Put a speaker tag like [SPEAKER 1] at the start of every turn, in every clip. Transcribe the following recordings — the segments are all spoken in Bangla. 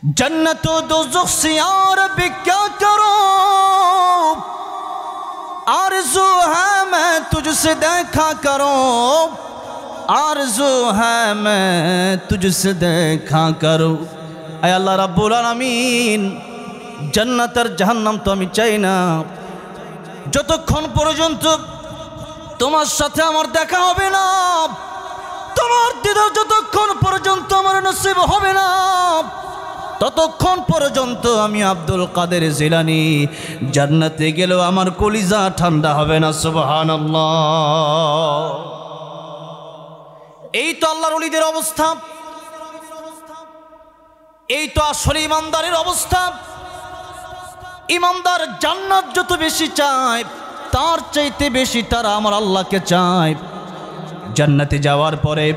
[SPEAKER 1] जन्नत दोज़ख से यार भी क्या करूं, आरज़ू है मैं तुझसे देखा करूं, आरज़ू है मैं तुझसे देखा करूं। आय अल्लाह रब्बुल आलामीन जन्नत और जहन्नम तो আমি চাই না, যতক্ষণ পর্যন্ত তোমার সাথে আমার দেখা হবে না, তোমার দিদার যতক্ষণ পর্যন্ত আমার নসিব হবে না, ততক্ষণ পর্যন্ত আমি আব্দুল কাদের জিলানী জান্নাতে গেলেও আমার কলিজা ঠান্ডা হবে না। সুবহানাল্লাহ। এই তো আল্লাহর ওলিদের অবস্থা, এই তো আসলে ইমানদারের অবস্থা। ইমানদার জান্নাত যত বেশি চায় তার চাইতে বেশি তারা আমার আল্লাহকে চায়। জান্নাতে যাওয়ার পরে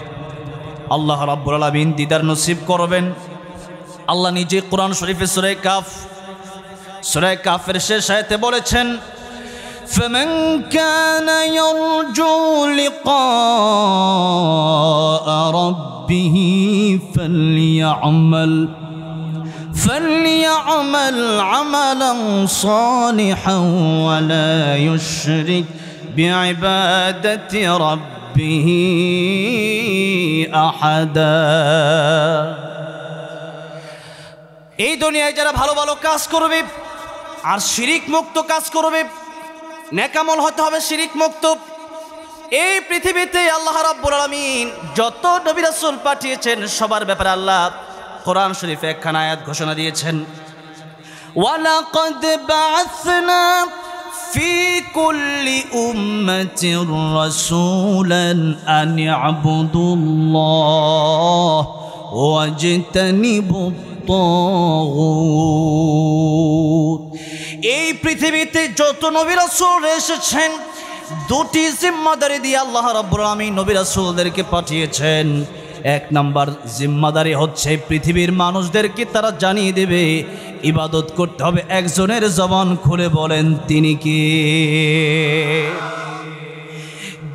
[SPEAKER 1] আল্লাহ রাব্বুল আলামিন দিদার নসিব করবেন। আল্লাহ নিজে কোরআন শরীফে সূরা কাফের শেষ আয়াতে বলেছেন, فمن كان يرجو لقاء ربه فليعمل عملا صالحا ولا يشرك بعبادة ربه أحدا। এই দুনিয়ায় যারা ভালো ভালো কাজ করবে আর শিরিক মুক্ত কাজ করবে, নেকামল হতে হবে শিরিক মুক্ত। এই পৃথিবীতে আল্লাহ রাব্বুল আলামিন যত নবী রাসূল পাঠিয়েছেন সবার ব্যাপারে আল্লাহ কোরআন শরীফে একখানা আয়াত ঘোষণা দিয়েছেন, ওয়ালাকাদ বাআসনা ফি কুল্লি উম্মাতির রাসূলান আন ইবুদুল্লাহ ওয়াজতানিবুত তাগুত। এই পৃথিবীতে যত নবী রাসূল এসেছেন দুটি জিম্মাদারি দিয়ে আল্লাহ রাব্বুল আলামিন নবী রাসূলদেরকে পাঠিয়েছেন। এক নাম্বার জিম্মাদারি হচ্ছে পৃথিবীর মানুষদেরকে তারা জানিয়ে দেবে ইবাদত করতে হবে একজনের। জবান খুলে বলেন তিনি কে?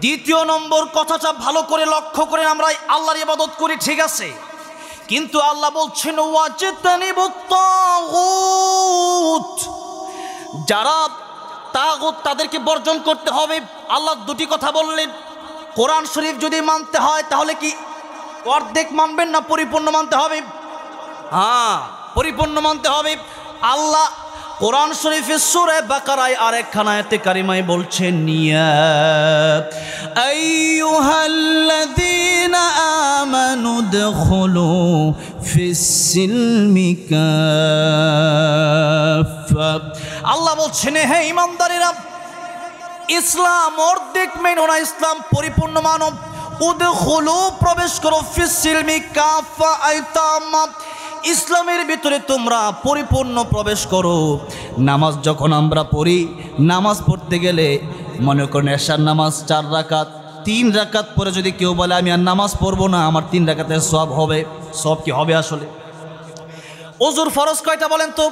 [SPEAKER 1] দ্বিতীয় নম্বর কথাটা ভালো করে লক্ষ্য করে আমরা আল্লাহর ইবাদত করি, ঠিক আছে, কিন্তু আল্লাহ বলছেন ওয়াজতানিবুত তাগুত, যারা তাগুত তাদেরকে বর্জন করতে হবে। আল্লাহ দুটি কথা বললেন। কোরআন শরীফ যদি মানতে হয় তাহলে কি অর্ধেক মানবেন না পরিপূর্ণ মানতে হবে? হ্যাঁ, পরিপূর্ণ মানতে হবে। আল্লাহ কোরআন শরীফে সূরা বাকারায় আরেকখানা আয়াতে কারিমায় বলছেন, ইয়া আইয়ুহাল্লাযীনা আমানু দুখুলু ফিস-সিলমি কাফা। আল্লাহ বলছেন, হে ঈমানদারেরা, ইসলাম অর্ধেক মেনো না, ইসলাম পরিপূর্ণ মানো। উদখুলু প্রবেশ করো, ফিস-সিলমি কাফা আইতামা, ইসলামের ভিতরে তোমরা পরিপূর্ণ প্রবেশ করো। নামাজ যখন আমরা পড়ি, নামাজ পড়তে গেলে মনে করেন এশার নামাজ 4 রাকাত, 3 রাকাত পরে যদি কেউ বলে আমি আর নামাজ পড়বো না, আমার 3 রাকাতের সওয়াব হবে। সব কি হবে আসলে? ওযুর ফরজ কয়টা বলেন তো?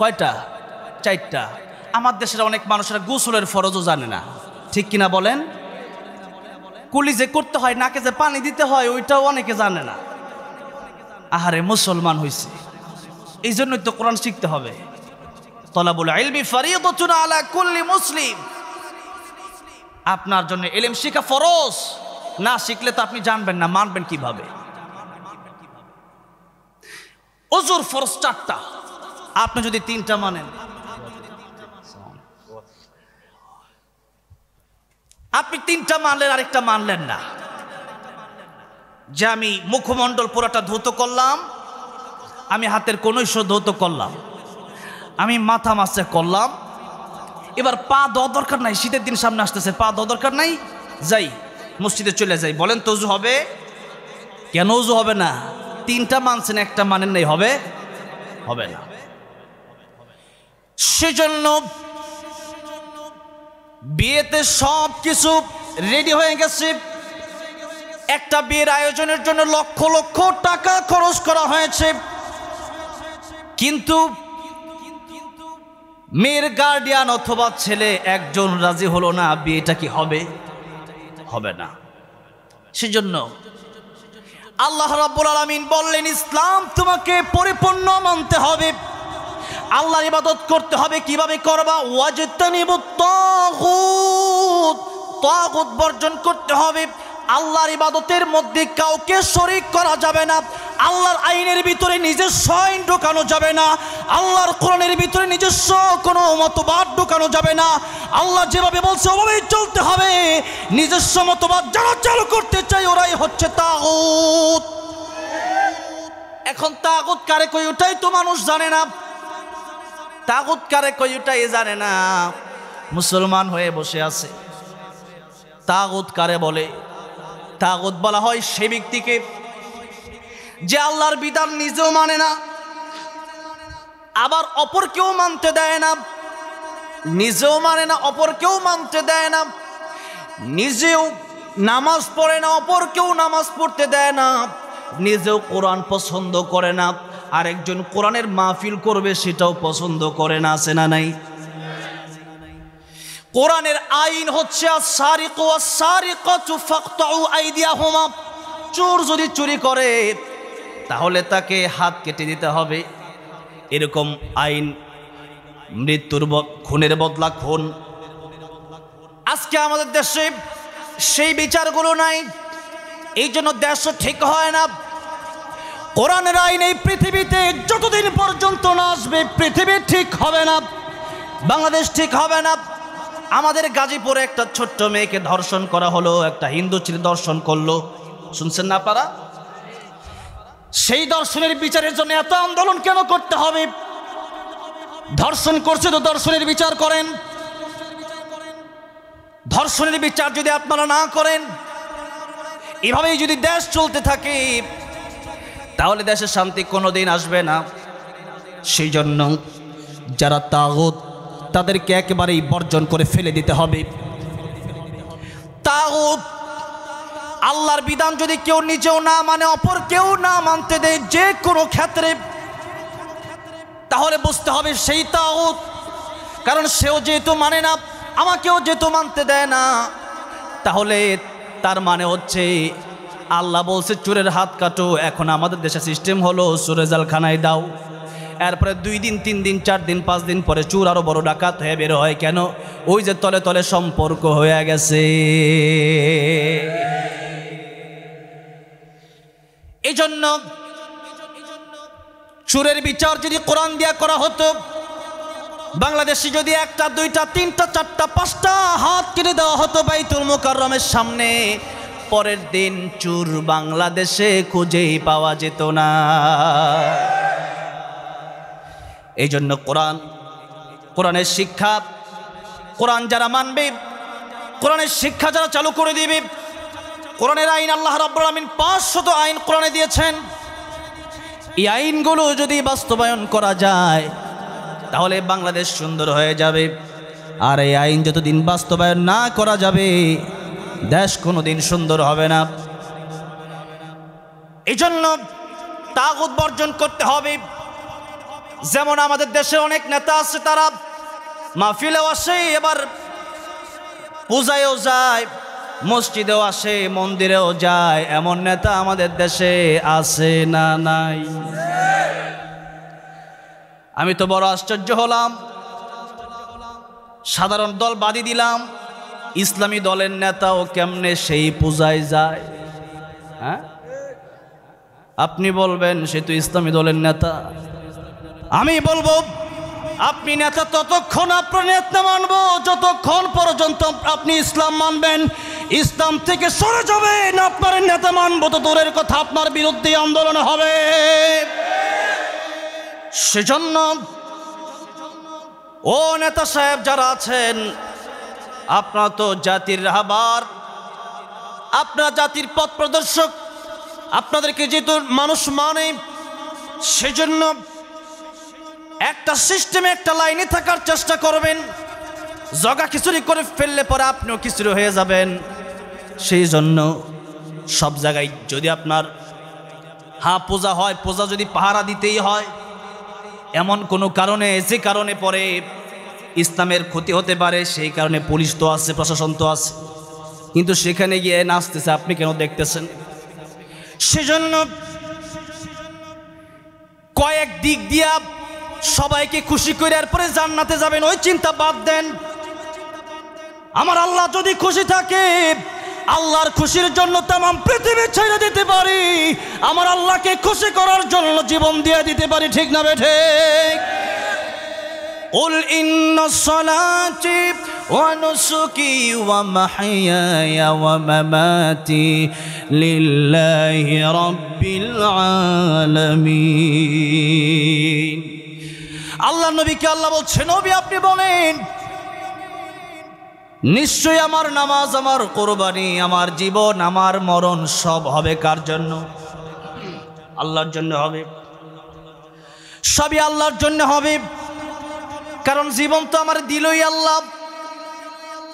[SPEAKER 1] কয়টা? 4টা। আমার দেশের অনেক মানুষেরা গোসলের ফরজও জানে না, ঠিক কিনা বলেন? কুলি যে করতে হয়, নাকে যে পানি দিতে হয়, ওইটাও অনেকে জানে না। আহারে, মুসলমান হইছে, এই জন্যই তো কোরআন শিখতে হবে। তলাবুল ইলমি ফরিয়দাতুন আলা কুল্লি মুসলিম, আপনার জন্য ইলম শিখা ফরজ। না শিখলে তো আপনি জানবেন না, মানবেন কিভাবে? ওযুর ফরজ 4টা, আপনি যদি 3টা মানেন, আপনি 3টা মানলেন, আরেকটা মানলেন না। যে আমি মুখমণ্ডল পুরোটা ধৌত করলাম, আমি হাতের কনুইশ ধৌত করলাম, আমি মাথা মাসে করলাম, এবার পা দেওয়া দরকার নাই, শীতের দিন সামনে আসতেছে, পা দেওয়া দরকার নাই, যাই মসজিদে চলে যাই। বলেন তো ওযু হবে? কেন ওযু হবে না? 3টা মানছেন, একটা মানেন নাই, হবে? হবে না। সেজন্য বিয়েতে সব কিছু রেডি হয়ে গেছে। একটা বিয়ের আয়োজনের জন্য লক্ষ লক্ষ টাকা খরচ করা হয়েছে, কিন্তু মেয়ের গার্ডিয়ান অথবা ছেলে একজন রাজি হলো না, বিয়েটা কি হবে? হবে না। সেজন্য আল্লাহ রাব্বুল আলামিন বললেন ইসলাম তোমাকে পরিপূর্ণ মানতে হবে, আল্লাহর ইবাদত করতে হবে। কিভাবে করবা? ওয়াজতানিবুত তাগুত, তাগুত বর্জন করতে হবে। আল্লাহর ইবাদতের মধ্যে কাউকে শরীক করা যাবে না, আল্লাহর আইনের ভিতরে নিজস্ব আইন ঢোকানো যাবে না, আল্লাহর কোরআনের ভিতরে নিজস্ব কোনো মতবাদ ঢোকানো যাবে না। আল্লাহ যেভাবে বলছে ওভাবেই চলতে হবে। নিজস্ব মতবাদ যারা চালু করতে চায় ওরাই হচ্ছে তাগুত। এখন তাগুত কারে কই ওটাই তো মানুষ জানে না, তাগুত কারে কই ওটাই জানে না। মুসলমান হয়ে বসে আছে। তাগুত কারে বলে? তাগুত বলা হয় সেই ব্যক্তিকে যে আল্লাহর বিধান নিজেও মানে না, আবার অপরকেও মানতে দেয় না। নিজেও মানে না, অপরকেও মানতে দেয় না। নিজেও নামাজ পড়ে না, অপরকেও নামাজ পড়তে দেয় না। নিজেও কোরআন পছন্দ করে না, আরেকজন কোরআনের মাহফিল করবে সেটাও পছন্দ করে না। আছে না নাই? কোরআনের আইন হচ্ছে আস-সারিকু ওয়াস-সারিকাতু ফাকতাউ আইদিয়াহুমা। চোর যদি চুরি করে তাহলে তাকে হাত কেটে দিতে হবে, এরকম আইন। মৃত্যুর খুনের বদলা খুন। আজকে আমাদের দেশে সেই বিচারগুলো নাই, এই জন্য দেশও ঠিক হয় না। কোরআনের আইন এই পৃথিবীতে যতদিন পর্যন্ত না আসবে পৃথিবী ঠিক হবে না, বাংলাদেশ ঠিক হবে না। আমাদের গাজীপুরে একটা ছোট্ট মেয়েকে ধর্ষণ করা হলো, একটা হিন্দু ছেলে ধর্ষণ করলো, শুনছেন না আপনারা? সেই ধর্ষণের বিচারের জন্য এত আন্দোলন কেন করতে হবে? ধর্ষণ করছে তো ধর্ষণের বিচার করেন। ধর্ষণের বিচার যদি আপনারা না করেন, এভাবেই যদি দেশ চলতে থাকে তাহলে দেশে শান্তি কোনোদিন আসবে না। সেই জন্য যারা তাগুত তাদেরকে একেবারেই বর্জন করে ফেলে দিতে হবে। তাগুত আল্লাহর বিধান যদি কেউ নিজেও না মানে, অপর কেউ না মানতে দেয় যে কোনো ক্ষেত্রে, তাহলে বুঝতে হবে সেই তাগুত। কারণ সেও যেহেতু মানে না, আমাকেও যেহেতু মানতে দেয় না, তাহলে তার মানে হচ্ছে আল্লাহ বলছে চোরের হাত কাটো। এখন আমাদের দেশে সিস্টেম হলো চোরের জালখানায় দাও, এরপরে 2 দিন 3 দিন 4 দিন 5 দিন পরে চোর আরো বড় ডাকাত হয়ে বের হয়। কেন? ওই যে তলে তলে সম্পর্ক হয়ে গেছে। এই জন্য চোরের বিচার যদি কোরআন দিয়া করা হতো, বাংলাদেশে যদি 1টা 2টা 3টা 4টা 5টা হাত কেটে দেওয়া হতো বাইতুল মুকাররমের সামনে, পরের দিন চোর বাংলাদেশে খুঁজেই পাওয়া যেত না। এই জন্য কোরআনের শিক্ষা, কোরআন যারা মানবে, কোরআনের শিক্ষা যারা চালু করে দিবে, কোরআনের আইন আল্লাহ রাব্বুল আলামিন 500 আইন কোরআনে দিয়েছেন। এই আইনগুলো যদি বাস্তবায়ন করা যায় তাহলে বাংলাদেশ সুন্দর হয়ে যাবে। আর এই আইন যতদিন বাস্তবায়ন না করা যাবে দেশ কোনোদিন সুন্দর হবে না। এই জন্য তাগুত বর্জন করতে হবে। যেমন আমাদের দেশে অনেক নেতা আছে, তারা মাহফিলেও আসে, এবার পূজায়ও যায়, মসজিদেও আসে, মন্দিরেও যায়। এমন নেতা আমাদের দেশে আছে না নাই? আমি তো বড় আশ্চর্য হলাম। সাধারণ দল বাদই দিলাম, ইসলামী দলের নেতাও কেমনে সেই পূজায় যায়? হ্যাঁ, আপনি বলবেন সে তো ইসলামী দলের নেতা। আমি বলবো আপনি নেতা ততক্ষণ আপনার নেতা মানবো যতক্ষণ পর্যন্ত আপনি ইসলাম মানবেন। ইসলাম থেকে সরে যাবেন, আপনার নেতা মানবো তো দূরের কথা, আপনার বিরুদ্ধে আন্দোলন হবে। সেজন্য ও নেতা সাহেব যারা আছেন, আপনারা তো জাতির রাহবার, আপনারা জাতির পথ প্রদর্শক, আপনাদেরকে যেহেতু মানুষ মানে, সেজন্য একটা সিস্টেমে একটা লাইনে থাকার চেষ্টা করবেন। জগা খিচুড়ি করে ফেললে পরে আপনিও খিচুড়ি হয়ে যাবেন। সেই জন্য সব জায়গায় যদি আপনার পূজা হয়, পূজা যদি পাহারা দিতেই হয়, এমন কোনো কারণে যে কারণে পরে ইসলামের ক্ষতি হতে পারে, সেই কারণে পুলিশ তো আছে, প্রশাসন তো আছে, কিন্তু সেখানে গিয়ে নাচতেছে, আপনি কেন দেখতেছেন? সেজন্য কয়েক দিক দিয়া সবাইকে খুশি করে এরপরে জান্নাতে যাবেন ওই চিন্তা বাদ দেন। আমার আল্লাহ যদি খুশি থাকে, আল্লাহর খুশির জন্য তামাম পৃথিবী ছেড়ে দিতে পারি, আমার আল্লাহকে খুশি করার জন্য জীবন দিয়ে দিতে পারি, ঠিক না বেঠে? قل إن صلاتي ونسكي ومحياي ومماتي لله رب العالمين। আল্লাহ নবীকে আল্লাহ বলছেন, নবী আপনি বলেন নিশ্চয় আমার নামাজ, আমার কোরবানি, আমার জীবন, আমার মরণ সব হবে কার জন্য? আল্লাহর জন্য হবে। সবই আল্লাহর জন্য হবে, কারণ জীবন তো আমার দিলই আল্লাহ।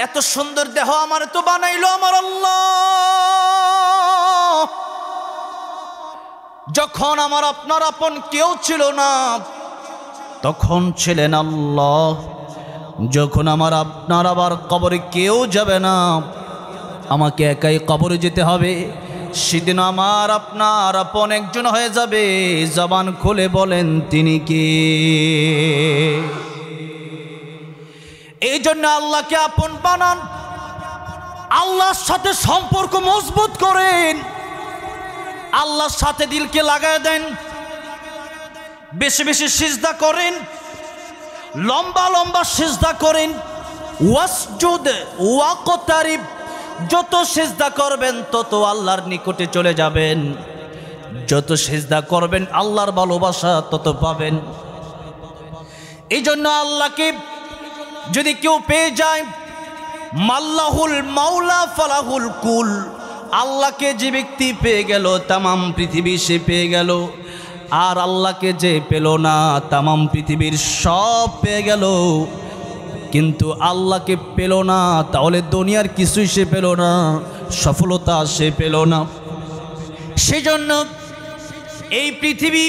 [SPEAKER 1] এত সুন্দর দেহ আমার তো বানাইলো আমার আল্লাহ। যখন আমার আপনার আপন কেউ ছিল না তখন ছিলেন আল্লাহ। যখন আমার আপনার আবার কবরে কেউ যাবে না, আমাকে একাই কবরে যেতে হবে, সেদিন আমার আপনার আপন একজন হয়ে যাবে। জবান খুলে বলেন তিনি কে? এই জন্য আল্লাহকে আপন বানান, আল্লাহর সাথে সম্পর্ক মজবুত করেন, আল্লাহর সাথে দিলকে লাগায় দেন, বেশি বেশি সিজদা করেন, লম্বা লম্বা সিজদা করেন। ওয়াসজুদ ওয়াকতারিব, যত সিজদা করবেন তত আল্লাহর নিকটে চলে যাবেন, যত সিজদা করবেন আল্লাহর ভালোবাসা তত পাবেন। এই জন্য আল্লাহকে যদি কেউ পেয়ে যায়, মাল্লাহুল মাওলা ফালাহুল কুল, আল্লাহকে যে ব্যক্তি পেয়ে গেল তামাম পৃথিবী সে পেয়ে গেল। আর আল্লাহকে যে পেল না তামাম পৃথিবীর সব পেয়ে গেল। কিন্তু আল্লাহকে পেল না, তাহলে দুনিয়ার কিছুই সে পেল না, সফলতা সে পেল না। সেজন্য এই পৃথিবী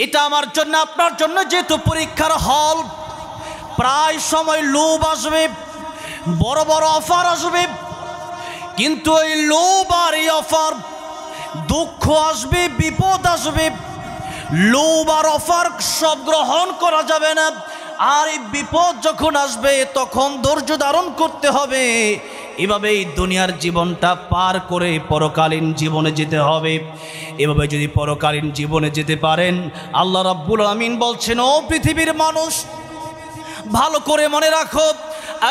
[SPEAKER 1] এটা আমার জন্য আপনার জন্য যেহেতু পরীক্ষার হল, প্রায় সময় লোভ আসবে, বড় বড় অফার আসবে, কিন্তু এই লোভ আর এই অফার, দুঃখ আসবে, বিপদ আসবে, লোভ আর অফার সব গ্রহণ করা যাবে না। আর এই বিপদ যখন আসবে তখন ধৈর্য ধারণ করতে হবে। এভাবে এই দুনিয়ার জীবনটা পার করে পরকালীন জীবনে যেতে হবে। এভাবে যদি পরকালীন জীবনে যেতে পারেন, আল্লাহ রাব্বুল আমিন বলছেন, ও পৃথিবীর মানুষ ভালো করে মনে রাখো,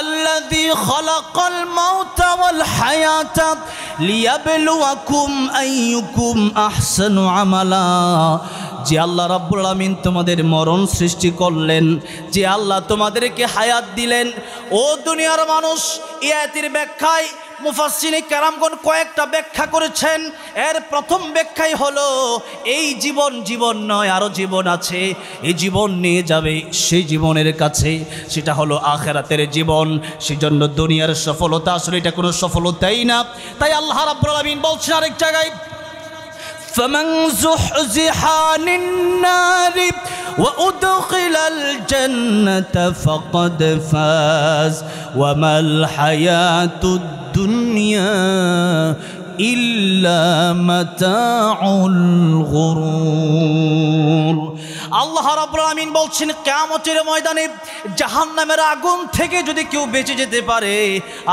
[SPEAKER 1] আল্লাযী খালাকাল মাউতা ওয়াল হায়াতা লিয়াবলুয়াকুম আইয়ুকুম আহসানু আমালা। যে আল্লাহ রাব্বুল আমিন তোমাদের মরণ সৃষ্টি করলেন, যে আল্লাহ তোমাদেরকে হায়াত দিলেন। ও দুনিয়ার মানুষ, এই আয়াতের ব্যাখ্যায় মুফাসসিরিনে কেরামগণ কয়েকটা ব্যাখ্যা করেছেন। এর প্রথম ব্যাখ্যাই হলো, এই জীবন জীবন নয়, আরও জীবন আছে। এই জীবন নিয়ে যাবে সেই জীবনের কাছে, সেটা হলো আখিরাতের জীবন। সেজন্য দুনিয়ার সফলতা আসলে এটা কোনো সফলতাই না। তাই আল্লাহ রাব্বুল আমিন বলছেন আরেক জায়গায়, فمن زحزح عن النار وأدخل الجنة فقد فاز وما الحياة الدنيا إلا متاع الغرور। আল্লাহ রাব্বুল আমিন বলছেন, কিয়ামতের ময়দানে জাহান্নামের আগুন থেকে যদি কেউ বেঁচে যেতে পারে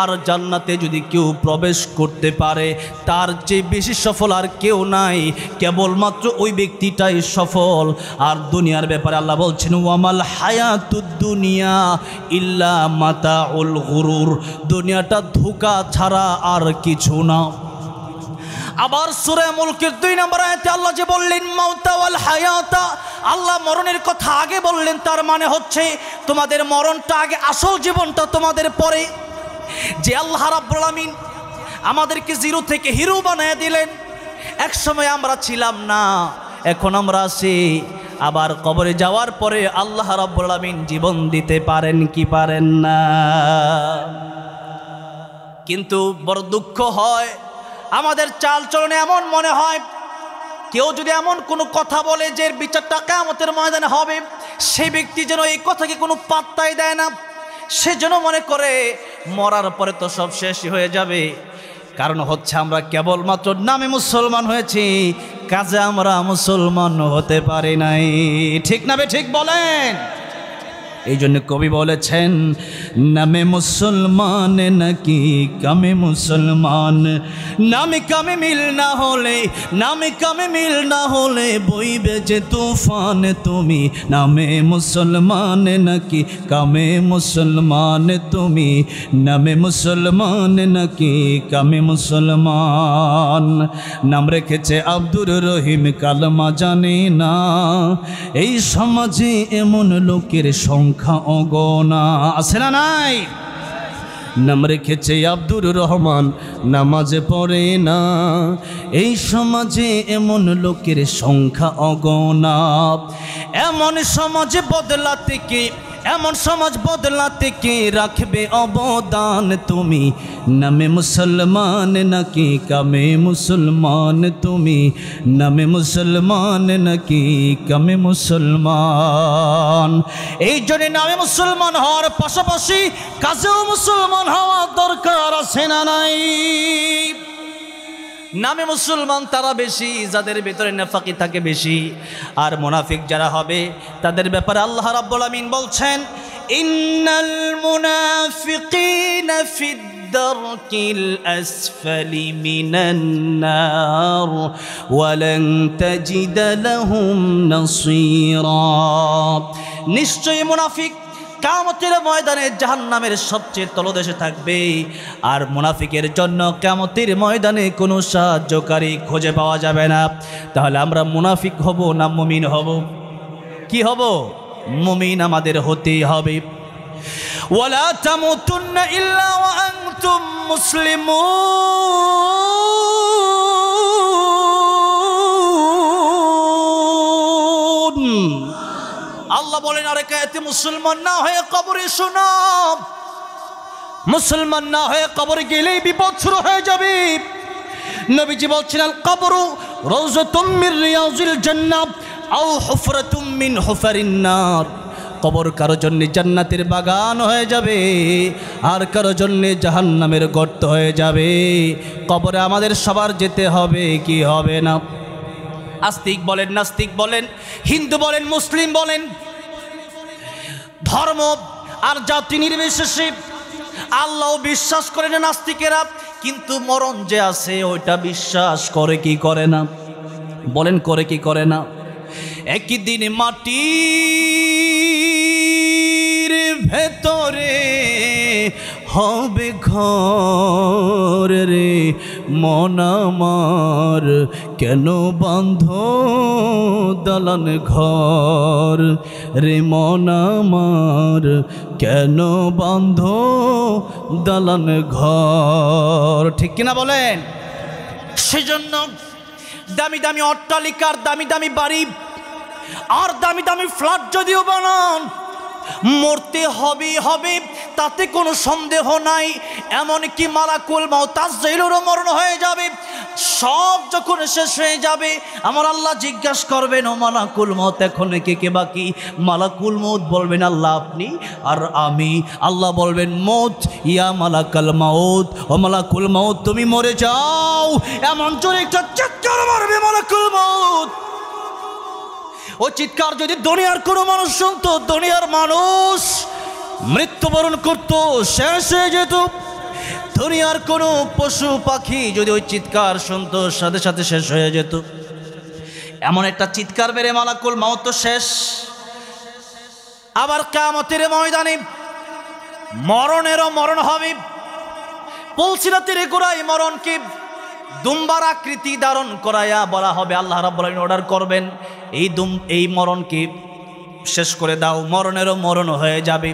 [SPEAKER 1] আর জান্নাতে যদি কেউ প্রবেশ করতে পারে, তার চেয়ে বেশি সফল আর কেউ নাই, কেবলমাত্র ওই ব্যক্তিটাই সফল। আর দুনিয়ার ব্যাপারে আল্লাহ বলছেন, ওয়ামাল হায়াতুদ দুনিয়া ইল্লা মাতাউল গুরুর, দুনিয়াটা ধোঁকা ছাড়া আর কিছু না। আবার সূরা মুলকের 2 নম্বর আয়াতে আল্লাহ যে বললেন মাউতা ওয়াল হায়াতা, আল্লাহ মরণের কথা আগে বললেন, তার মানে হচ্ছে তোমাদের মরণটা আগে, আসল জীবনটা তোমাদের পরে। যে আল্লাহ রাব্বুল আমিন আমাদেরকে জিরো থেকে হিরো বানিয়ে দিলেন, এক সময় আমরা ছিলাম না, এখন আমরা আছি। আবার কবরে যাওয়ার পরে আল্লাহ রাব্বুল আমিন জীবন দিতে পারেন কি পারেন না? কিন্তু বড় দুঃখ হয়, আমাদের চালচলনে এমন মনে হয়, কেউ যদি এমন কোনো কথা বলে যে বিচারটা কিয়ামতের ময়দানে হবে, সেই ব্যক্তি যেন এই কথাকে কোনো পাত্তাই দেয় না। সে যেন মনে করে মরার পরে তো সব শেষ হয়ে যাবে, কারণ হচ্ছে আমরা কেবলমাত্র নামে মুসলমান হয়েছি, কাজে আমরা মুসলমান হতে পারি নাই। ঠিক না বে ঠিক বলেন? এই জন্য কবি বলেছেন, নামে মুসলমান নাকি কামে মুসলমান, নামে কামে মিল না হলে, নামে কামে মিল না হলে বইবে যে তুফান। তুমি নামে মুসলমান নাকি কামে মুসলমান, তুমি নামে মুসলমান নাকি কামে মুসলমান। নাম রেখেছে আব্দুর রহিম, কালমা জানে না। এই সমাজে এমন লোকের সংখ্যা অগণা, আছে না নাই? নাম রেখেছে আব্দুর রহমান, নামাজে পড়ে না। এই সমাজে এমন লোকের সংখ্যা অগণা। এমন সমাজ বদলাতে কে, এমন সমাজ বদলাতে কে রাখবে অবদান। তুমি নামে মুসলমান নাকি কামে মুসলমান, তুমি নামে মুসলমান নাকি কামে মুসলমান। এই জন্য নামে মুসলমান হওয়ার পাশাপাশি কাজেও মুসলমান হওয়া দরকার, আছে না নাই? নামে মুসলমান তারা বেশি যাদের ভিতরে নেফাকি থাকে বেশি, আর মুনাফিক যারা হবে তাদের ব্যাপারে আল্লাহ রাব্বুল আমিন বলছেন, ইন্নাল মুনাফিকিনা ফিদ দারকিল আসফালি মিনান নার ওয়া লান তাজিদা লাহুম নাসীরা। নিশ্চয়ই মুনাফিক কিয়ামতের ময়দানে জাহান্নামের সবচেয়ে তলদেশে থাকবে, আর মুনাফিকের জন্য কিয়ামতের ময়দানে কোনো সাহায্যকারী খুঁজে পাওয়া যাবে না। তাহলে আমরা মুনাফিক হব না মুমিন হব? কি হব? মুমিন আমাদের হতেই হবে। ওয়ালা তামুতুন্না ইল্লা ওয়া আনতুম মুসলিমুন। আল্লাহ বলেন আরে কায়াতে মুসলমান না হয়ে কবরে শোনো, মুসলমান না হয়ে কবরে গেলেই বিপদ শুরু হয়ে যাবে। নবীজি বলছেন, আল কবরু রাউযাতুম মির রিয়াজিল জান্নাহ আও হুফরাতুম মিন হুফারিন নার। কবর কারো জন্য জান্নাতের বাগান হয়ে যাবে, আর কারো জন্য জাহান্নামের গর্ত হয়ে যাবে। কবরে আমাদের সবার যেতে হবে কি হবে না? আস্তিক বলেন, নাস্তিক বলেন, হিন্দু বলেন, মুসলিম বলেন, ধর্ম আর জাতি নির্বিশেষে আল্লাহ বিশ্বাস করে না নাস্তিকেরা, কিন্তু মরণ যে আছে ওইটা বিশ্বাস করে কি করে না? বলেন করে কি করে না? একই দিন মাটির ভেতরে হবে ঘর রে, মন আমার কেন বাঁধ দালান ঘর রে, মন আমার কেন বাঁধ দালান ঘর। ঠিক কিনা বলেন? সেজন্য দামি দামি অট্টালিকার দামি দামি বাড়ি আর দামি দামি ফ্ল্যাট যদিও বানান, মরতে হবে হবে, তাতে কোনো সন্দেহ নাই। এমনকি মালাকুল মাউত তাজ্জাইলুরও মরণ হয়ে যাবে। সব যখন শেষ হয়ে যাবে আমার আল্লাহ জিজ্ঞাসা করবেন, ও মালাকুল মাউত এখন কে কে বাকি? মালাকুল মাউত বলবেন আল্লাহ আপনি আর আমি। আল্লাহ বলবেন মউত, ইয়া মালাকাল মাউত, ও মালাকুল মাউত তুমি মরে যাও। এমন জোরে একটা চিৎকার মারবে মালাকুল মাউত। ও চিৎকার যদি দুনিয়ার কোনো মানুষ শুনতো, দুনিয়ার মানুষ মৃত্যুবরণ করতো, শেষ হয়ে যেত। দুনিয়ার কোনো পশু পাখি যদি ওই চিৎকার শুনতো, সাথে সাথে শেষ হয়ে যেত। এমন একটা চিৎকার বেড়ে মালাকুল মাউত তো শেষ। আবার কিয়ামতের ময়দানে মরণেরও মরণ হবে। পুলসিরাতের গোড়ায় মরণকে দুম্বার আকৃতি ধারণ করাইয়া বলা হবে, আল্লাহ রাব্বুল আলামিন অর্ডার করবেন এই মরণকে শেষ করে দাও। মরণেরও মরণ হয়ে যাবে।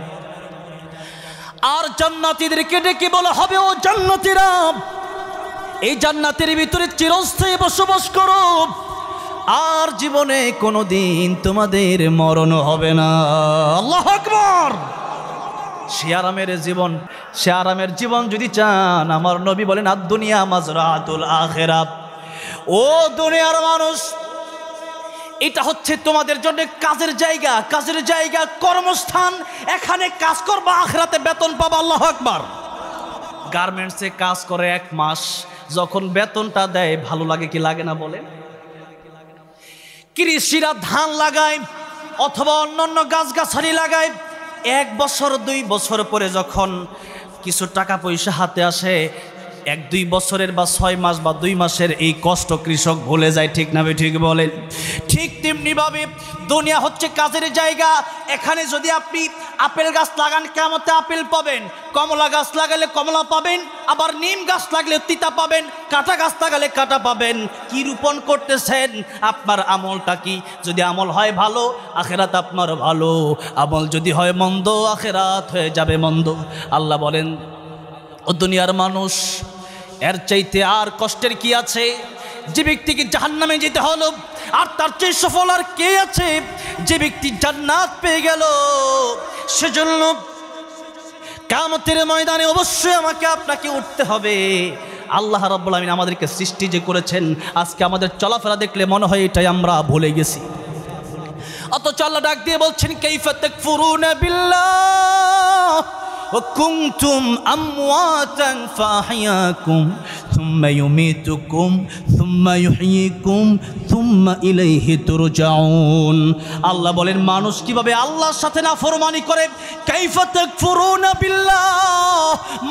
[SPEAKER 1] আর জান্নাতীদেরকে ডেকে বলা হবে, ও জান্নাতীরা এই জান্নাতের ভিতরে চিরস্থায়ী বসবাস করো, আর জীবনে কোনোদিন তোমাদের মরণ হবে না। আল্লাহু আকবার। সে আরামের জীবন যদি চান, আমার নবী বলেন আদ-দুনিয়া মাজরাতুল আখিরাত। ও দুনিয়ার মানুষ, এটা হচ্ছে তোমাদের জন্য কাজের জায়গা, কর্মস্থান। এখানে কাজ করবা, আখিরাতে বেতন পাবা। আল্লাহু আকবার। গার্মেন্টসে কাজ করে 1 মাস, যখন বেতনটা দেয় ভালো লাগে কি লাগে না বলেন? কৃষিরা ধান লাগায় অথবা অন্যান্য গাছগাছালি লাগায়, 1 বছর 2 বছর পরে যখন কিছু টাকা পয়সা হাতে আসে, 1-2 বছরের বা 6 মাস বা 2 মাসের এই কষ্ট কৃষক ভুলে যায়। ঠিক না ঠিক বলেন? ঠিক তেমনিভাবে দুনিয়া হচ্ছে কাজের জায়গা। এখানে যদি আপনি আপেল গাছ লাগান, কিয়ামতে আপেল পাবেন, কমলা গাছ লাগালে কমলা পাবেন, আবার নিম গাছ লাগলে তিতা পাবেন, কাঁটা গাছ লাগালে কাঁটা পাবেন। কি রোপণ করতেছেন? আপনার আমলটা কি? যদি আমল হয় ভালো, আখেরাত আপনার ভালো, আমল যদি হয় মন্দ, আখেরাত হয়ে যাবে মন্দ। আল্লাহ বলেন, ও দুনিয়ার মানুষ, এর চাইতে আর কষ্টের কি আছে? যে ব্যক্তিকে জাহান্নামে যেতে হলো, আর তার চেয়ে সফল আর কে আছে? যে ব্যক্তি জান্নাত পেয়ে গেল। সেজন্য কিয়ামতের ময়দানে অবশ্যই আমাকে আপনাকে উঠতে হবে। আল্লাহ রাব্বুল আমিন আমাদেরকে সৃষ্টি যে করেছেন, আজকে আমাদের চলাফেরা দেখলে মনে হয় এটাই আমরা ভুলে গেছি। অথচ আল্লাহ ডাক দিয়ে বলছেন, কাইফা তাকফুরুনা বিল্লাহ وكنتم أمواتا فأحياكم ثم يميتكم ثم يحييكم ثم إليه ترجعون। আল্লাহ বলেন, মানুষ কিভাবে আল্লাহর সাথে নাফরমানি করে। কাইফা তাকফুরুনা বিল্লাহ,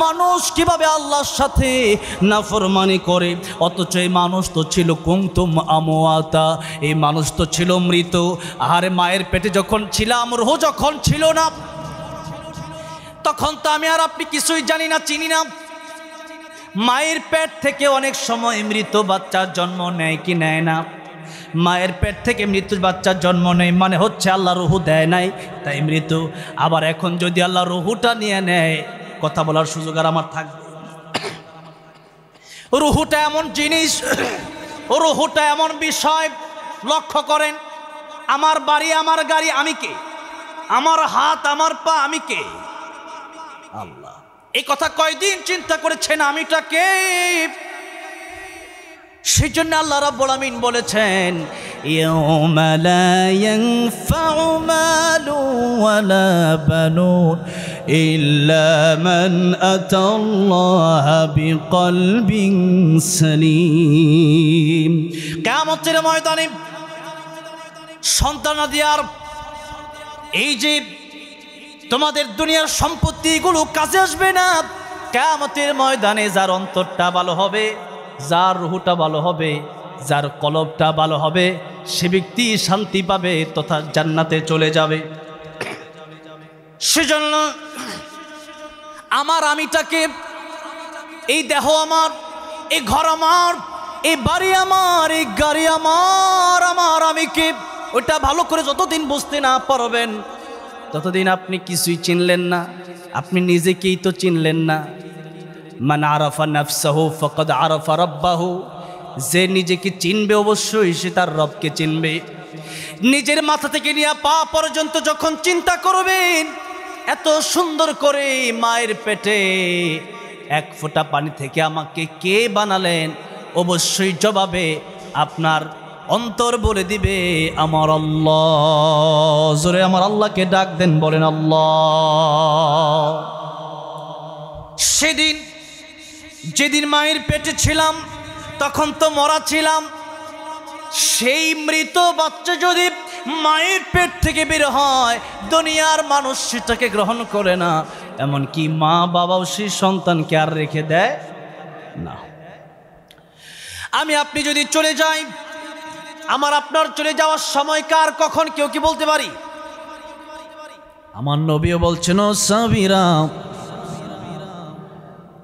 [SPEAKER 1] মানুষ কিভাবে আল্লাহর সাথে নাফরমানি করে। অথচ এই মানুষ তো ছিল কুনতুম আমওয়াতা, এই মানুষ তো ছিল মৃত। আরে মায়ের পেটে যখন ছিলাম, রূহ যখন ছিল না, তখন তো আমি আর আপনি কিছুই জানি না, চিনি না। মায়ের পেট থেকে অনেক সময় মৃত বাচ্চার জন্ম নেয় কি নেয় না? মায়ের পেট থেকে মৃত বাচ্চার জন্ম নেয়, মানে হচ্ছে আল্লাহ রুহু দেয় নাই, তাই মৃত। আবার এখন যদি আল্লাহ রুহুটা নিয়ে নেয়, কথা বলার সুযোগ আর আমার থাকবে? রুহুটা এমন জিনিস, রুহুটা এমন বিষয়। লক্ষ্য করেন, আমার বাড়ি, আমার গাড়ি, আমি কে? আমার হাত, আমার পা, আমি কে? আল্লাহ। এই কথা কয়দিন চিন্তা করেছেন আমিটা কে? সেই জন্য আল্লাহ রাব্বুল আমিন বলেছেন, ইয়াউমা লা ইয়ানফাউ মালু ওয়ালা বানুন ইল্লা মান আতাল্লাহা বিকলবিন সালিম। কিয়ামতের ময়দানে সন্তানাদি আর এই যে তোমাদের দুনিয়ার সম্পত্তিগুলো কাজে আসবে না। কিয়ামতের ময়দানে যার অন্তরটা ভালো হবে, যার রুহুটা ভালো হবে, যার কলবটা ভালো হবে, সে ব্যক্তি শান্তি পাবে তথা জান্নাতে চলে যাবে। সেজন্য আমার আমিটাকে, এই দেহ আমার, এই ঘর আমার, এই বাড়ি আমার, এই গাড়ি আমার, আমার আমিকে, ওটা ভালো করে যতদিন বুঝতে না পারবেন, ততদিন আপনি কিছুই চিনলেন না, আপনি নিজেকেই তো চিনলেন না। মান আরাফা নাফসাহু ফাকাদ আরাফা রাব্বাহু, যে নিজেকে চিনবে অবশ্যই সে তার রবকে চিনবে। নিজের মাথা থেকে নিয়ে পা পর্যন্ত যখন চিন্তা করবেন, এত সুন্দর করে মায়ের পেটে 1 ফোঁটা পানি থেকে আমাকে কে বানালেন, অবশ্যই জবাবে আপনার অন্তর বলে দিবে আমার আল্লাহ। জোরে আমার আল্লাহকে ডাক দেন, বলেন আল্লাহ। সেদিন যেদিন মায়ের পেটে ছিলাম, তখন তো মরা ছিলাম। সেই মৃত বাচ্চা যদি মায়ের পেট থেকে বের হয়, দুনিয়ার মানুষ সেটাকে গ্রহণ করে না, এমনকি মা বাবাও সেই সন্তানকে আর রেখে দেয় না। আমি আপনি যদি চলে যাই, আমার আপনার চলে যাওয়ার সময় কার কখন কেউ কি বলতে পারি? আমার নবীও বলছেন, ও সাহাবীরা,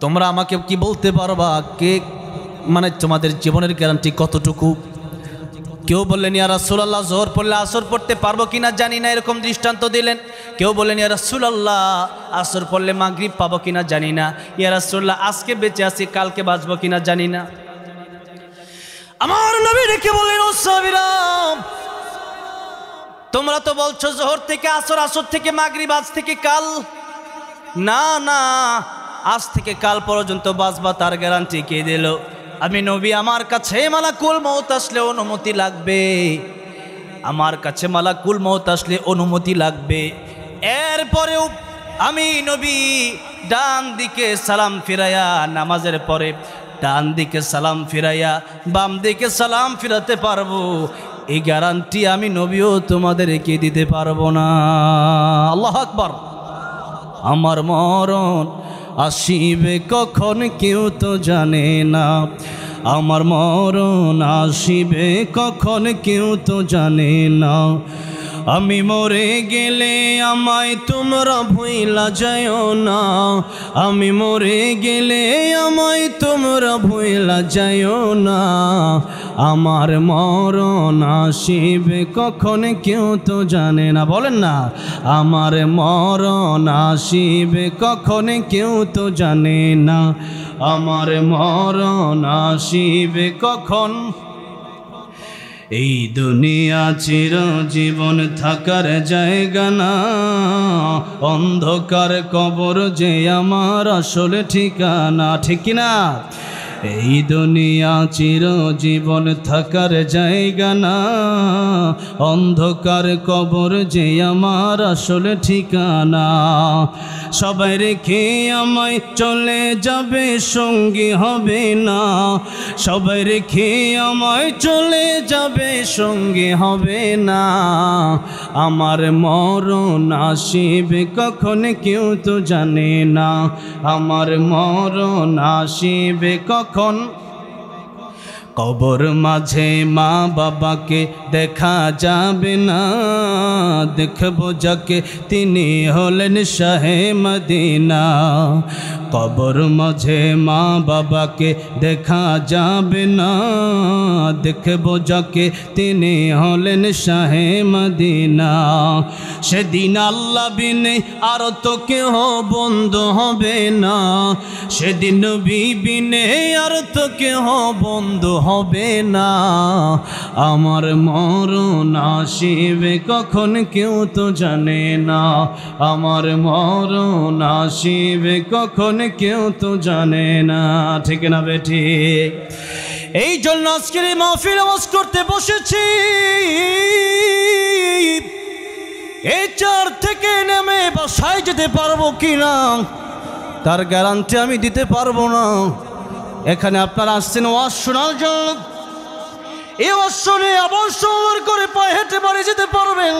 [SPEAKER 1] তোমরা আমাকে কি বলতে পারবা কে, মানে তোমাদের জীবনের গ্যারান্টি কতটুকু? কেউ বললেন, ইয়া রাসূলুল্লাহ, জোহর পড়লে আসর পড়তে পারবো কিনা জানি না, এরকম দৃষ্টান্ত দিলেন। কেউ বললেন, ইয়া রাসূলুল্লাহ, আসর পড়লে মাগরিব পাবো কিনা জানি না। ইয়া রাসূলুল্লাহ, আজকে বেঁচে আছি, কালকে বাঁচবো কিনা জানি না। আমার নবী ডেকে বললেন, ও সাহাবীরা, তোমরা তো বলছো জোহর থেকে আসর, আসর থেকে মাগরিব, আজ থেকে কাল। না না, আজ থেকে কাল পর্যন্ত বাঁচবা তার গ্যারান্টি কে দিল? আমি নবী, আমার কাছে মালাকুল মউত আসলে অনুমতি লাগবে, আমার কাছে মালাকুল মউত আসলে অনুমতি লাগবে। এরপরেও আমি নবী ডান দিকে সালাম ফিরাইয়া নামাজের পরে ডান দিকে সালাম ফিরাইয়া বাম দিকে সালাম ফিরাতে পারবো, এই গ্যারান্টি আমি নবীও তোমাদেরকে দিতে পারবো না। আল্লাহু আকবার। আমার মরণ আসিবে কখন কেউ তো জানে না, আমার মরণ আসিবে কখন কেউ তো জানে না। আমি মরে গেলে আমায় তোমরা ভুইলা যাও না, আমি মরে গেলে আমায় তোমরা ভুইলা যাও না। আমার মরণ আসিবে কখন কেউ তো জানে না, বলেন না, আমার মরণ আসিবে কখন কেউ তো জানে না, আমার মরণ আসিবে কখন। এই দুনিয়া চিরজীবন থাকার জায়গা না, অন্ধকার কবর যে আমার আসল ঠিকানা, ঠিক না? এই দুনিয়া চিরজীবন থাকার জায়গা না, অন্ধকার কবর যে আমার আসল ঠিকানা। সবাই রেখে আমায় চলে যাবে, সঙ্গী হবে না, সবাই রেখে আমায় চলে যাবে, সঙ্গী হবে না। আমার মরণ আসিবে কখন কেউ তো জানে না, আমার মরণ আসিবে কখন। কবর মাঝে মা বাবাকে দেখা যাবে না, দেখবো যাকে তিনি হলেন শাহে মদিনা। কবর মাঝে মা বাবাকে দেখা যাবে না, দেখবো যাকে তিনি হলেন শাহে মদিনা। সেদিন আল্লাহ বিনে আর তো কেহ বন্ধু হবে না, সেদিন নবী বিনে আর তো কেহ বন্ধু হবে না। আমার মরণ আসিবে কখন কেউ তো জানে না, আমার মরণ আসিবে কখন কেউ তো জানে না, ঠিক না বেঠি? এই জন্য আজকের এই মাহফিল আওয়াজ করতে বসেছি, এই চার থেকে নেমে বাসায় যেতে পারবো কিনা তার গ্যারান্টি আমি দিতে পারবো না। এখানে আপনারা আসছেন ওয়াজ শোনার জন্য, এই ওয়াজ শুনে আবার সবার করে পায়ে হেঁটে বাড়ি যেতে পারবেন,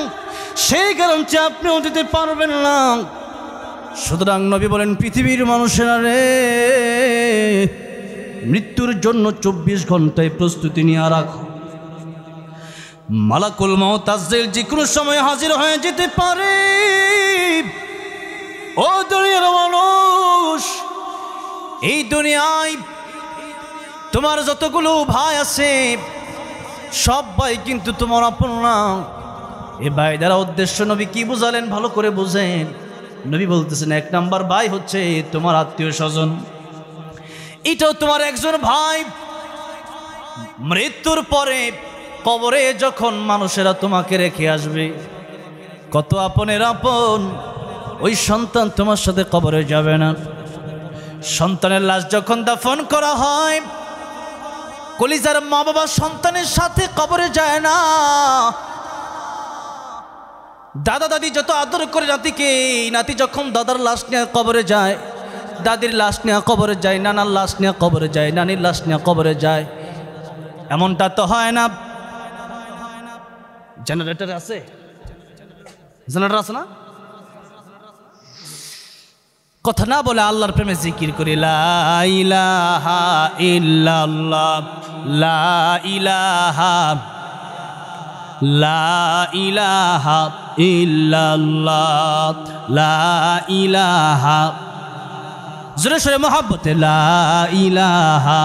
[SPEAKER 1] সেই গ্যারান্টি আপনিও দিতে পারবেন না। সুতরাং নবী বলেন, পৃথিবীর মানুষেরা রে, মৃত্যুর জন্য 24 ঘন্টায় প্রস্তুতি নিয়ে রাখো। মালাকুল মউত আজরাইল যে কোনো সময় হাজির হয়ে যেতে পারে। ও দুনিয়ার মানুষ, এই দুনিয়ায় তোমার যতগুলো ভাই আছে সব ভাই কিন্তু তোমার আপন না। এই ভাই দ্বারা উদ্দেশ্য নবী কি বুঝালেন ভালো করে বুঝেন। নবী বলতেছেন, 1 নাম্বার ভাই হচ্ছে তোমার আত্মীয় স্বজন, এটাও তোমার একজন ভাই। মৃত্যুর পরে কবরে যখন মানুষেরা তোমাকে রেখে আসবে, কত আপনের আপন, ওই সন্তান তোমার সাথে কবরে যাবে না। সন্তানের লাশ যখন দাফন করা হয়, কলিজার মা বাবা সন্তানের সাথে কবরে যায় না। দাদা দাদি যত আদর করে নাতিকে, নাতি যখন দাদার লাশ নিয়ে কবরে যায়, দাদির লাশ নিয়ে কবরে যায়, নানার লাশ নিয়ে কবরে যায়, নানির লাশ নিয়ে কবরে যায়। এমনটা তো হয় না। জেনারেটর আছে? জেনারেটর আছে না? কথা না বলে আল্লাহর প্রেমে জিকির করি, লা ইলাহা ইল্লাল্লাহ, লা ইলাহা, লা ইলাহা ইল্লাল্লাহ, লা ইলাহা। জোরে সোরে মোহাব্বতে, লা ইলাহা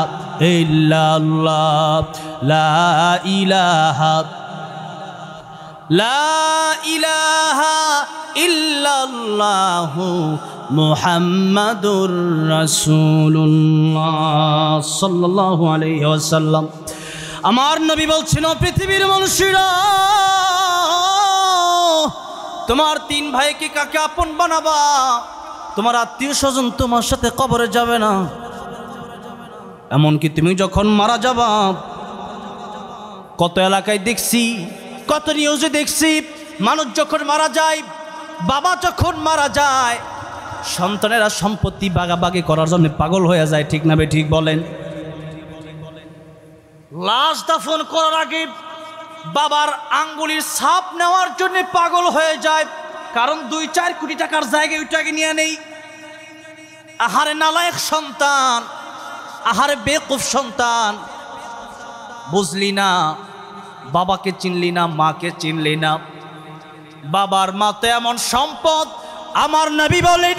[SPEAKER 1] ইল্লাল্লাহ, লা ইলাহা, লা ইলাহা ইল্লাল্লাহু মুহাম্মাদুর রাসূলুল্লাহ সাল্লাল্লাহু আলাইহি ওয়াসাল্লাম। আমার নবী বলছেন, পৃথিবীর মানুষেরা, তোমার 3 ভাইকে কাকে আপন বানাবা? তোমার আত্মীয় স্বজন তোমার সাথে কবরে যাবে না। এমনকি তুমি যখন মারা যাবা, কত এলাকায় দেখছি, কত নিউজে দেখছি, মানুষ যখন মারা যায়, বাবা যখন মারা যায়, সন্তানেরা সম্পত্তি ভাগাভাগি করার জন্য পাগল হয়ে যায়, ঠিক না ঠিক বলেন? লাশ দাফন করার আগে বাবার আঙ্গুলির ছাপ নেওয়ার জন্য পাগল হয়ে যায়, কারণ 2-4 কোটি টাকার জায়গায় ওইটাকে নিয়ে নেই। আহারে নালায়েক সন্তান, আহারে বেকুফ সন্তান, বুঝলি না, বাবাকে চিনলি না, মাকে চিনলি না। বাবার মা তো এমন সম্পদ, আমার নবী বলেন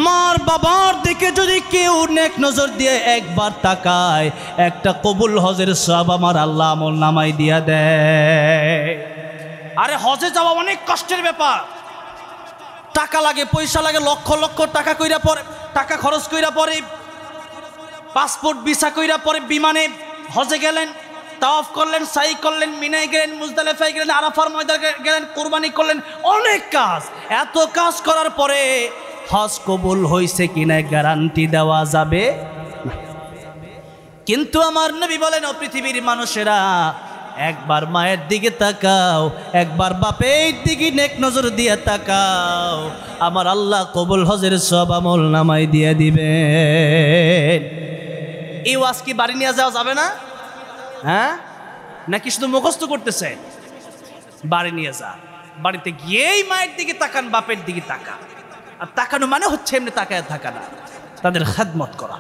[SPEAKER 1] মার বাবার দিকে যদি কেউ নেক নজর দিয়ে একবার তাকায়, একটা কবুল হজের সওয়াব আমার আল্লাহ আমল নামায় দিয়া দেয়। আরে হজে যাওয়া অনেক কষ্টের ব্যাপার, টাকা লাগে, পয়সা লাগে, লক্ষ লক্ষ টাকা কইরা পরে, টাকা খরচ কইরা পরে, পাসপোর্ট ভিসা কইরা পরে বিমানে হজে গেলেন, তাওয়াফ করলেন, সাই করলেন, মিনায় গেলেন, মুজদালিফায় গেলেন, আরাফার ময়দানে গেলেন, কোরবানি করলেন, অনেক কাজ। এত কাজ করার পরে হজ কবুল হয়েছে কিনা গ্যারান্টি দেওয়া যাবে না। কিন্তু আমার নবী বলেন, ও পৃথিবীর মানুষেরা, একবার মায়ের দিকে তাকাও, একবার বাপের দিকে নেক নজর দিয়ে তাকাও, আমার আল্লাহ কবুল হজের সওয়াব আমল নামায় দিয়ে দিবেন। এই ওয়াজ কি বাড়ি নিয়ে যাওয়া যাবে না? হ্যাঁ, নাকি শুধু মুখস্থ করতেছে? বাড়ি নিয়ে যা, বাড়িতে গিয়েই মায়ের দিকে তাকান, বাপের দিকে তাকান। আর তাকানো মানে হচ্ছে এমনি তাকায় থাকা না, তাদের খেদমত করা।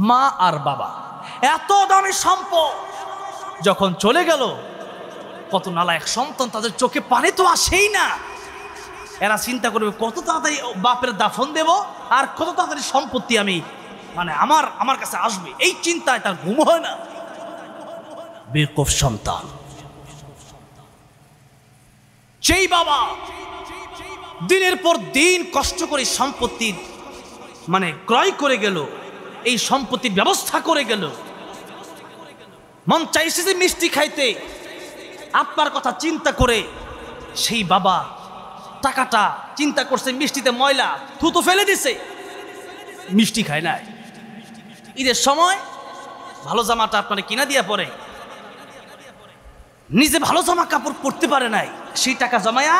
[SPEAKER 1] মা আর বাবা এত দামি সম্পদ, যখন চলে গেল কত নালায়েক সন্তান, তাদের চোখে পানি তো আসেই না। এরা চিন্তা করবে কত তাড়াতাড়ি বাপের দাফন দেব, আর কত তাড়াতাড়ি সম্পত্তি আমি মানে আমার কাছে আসবে, এই চিন্তায় তার ঘুম হয় না। বেকুফ সন্তান। যেই বাবা দিনের পর দিন কষ্ট করে সম্পত্তি মানে ক্রয় করে গেল, এই সম্পত্তির ব্যবস্থা করে গেল, মন চাইছে যে মিষ্টি খাইতে, আপনার কথা চিন্তা করে সেই বাবা টাকাটা চিন্তা করছে মিষ্টিতে ময়লা থুতু ফেলে দিছে, মিষ্টি খায় নাই। ঈদের সময় ভালো জামাটা আপনার কিনা দিয়া পরে, নিজে ভালো জামা কাপড় পরতে পারে নাই, সেই টাকা জমায়া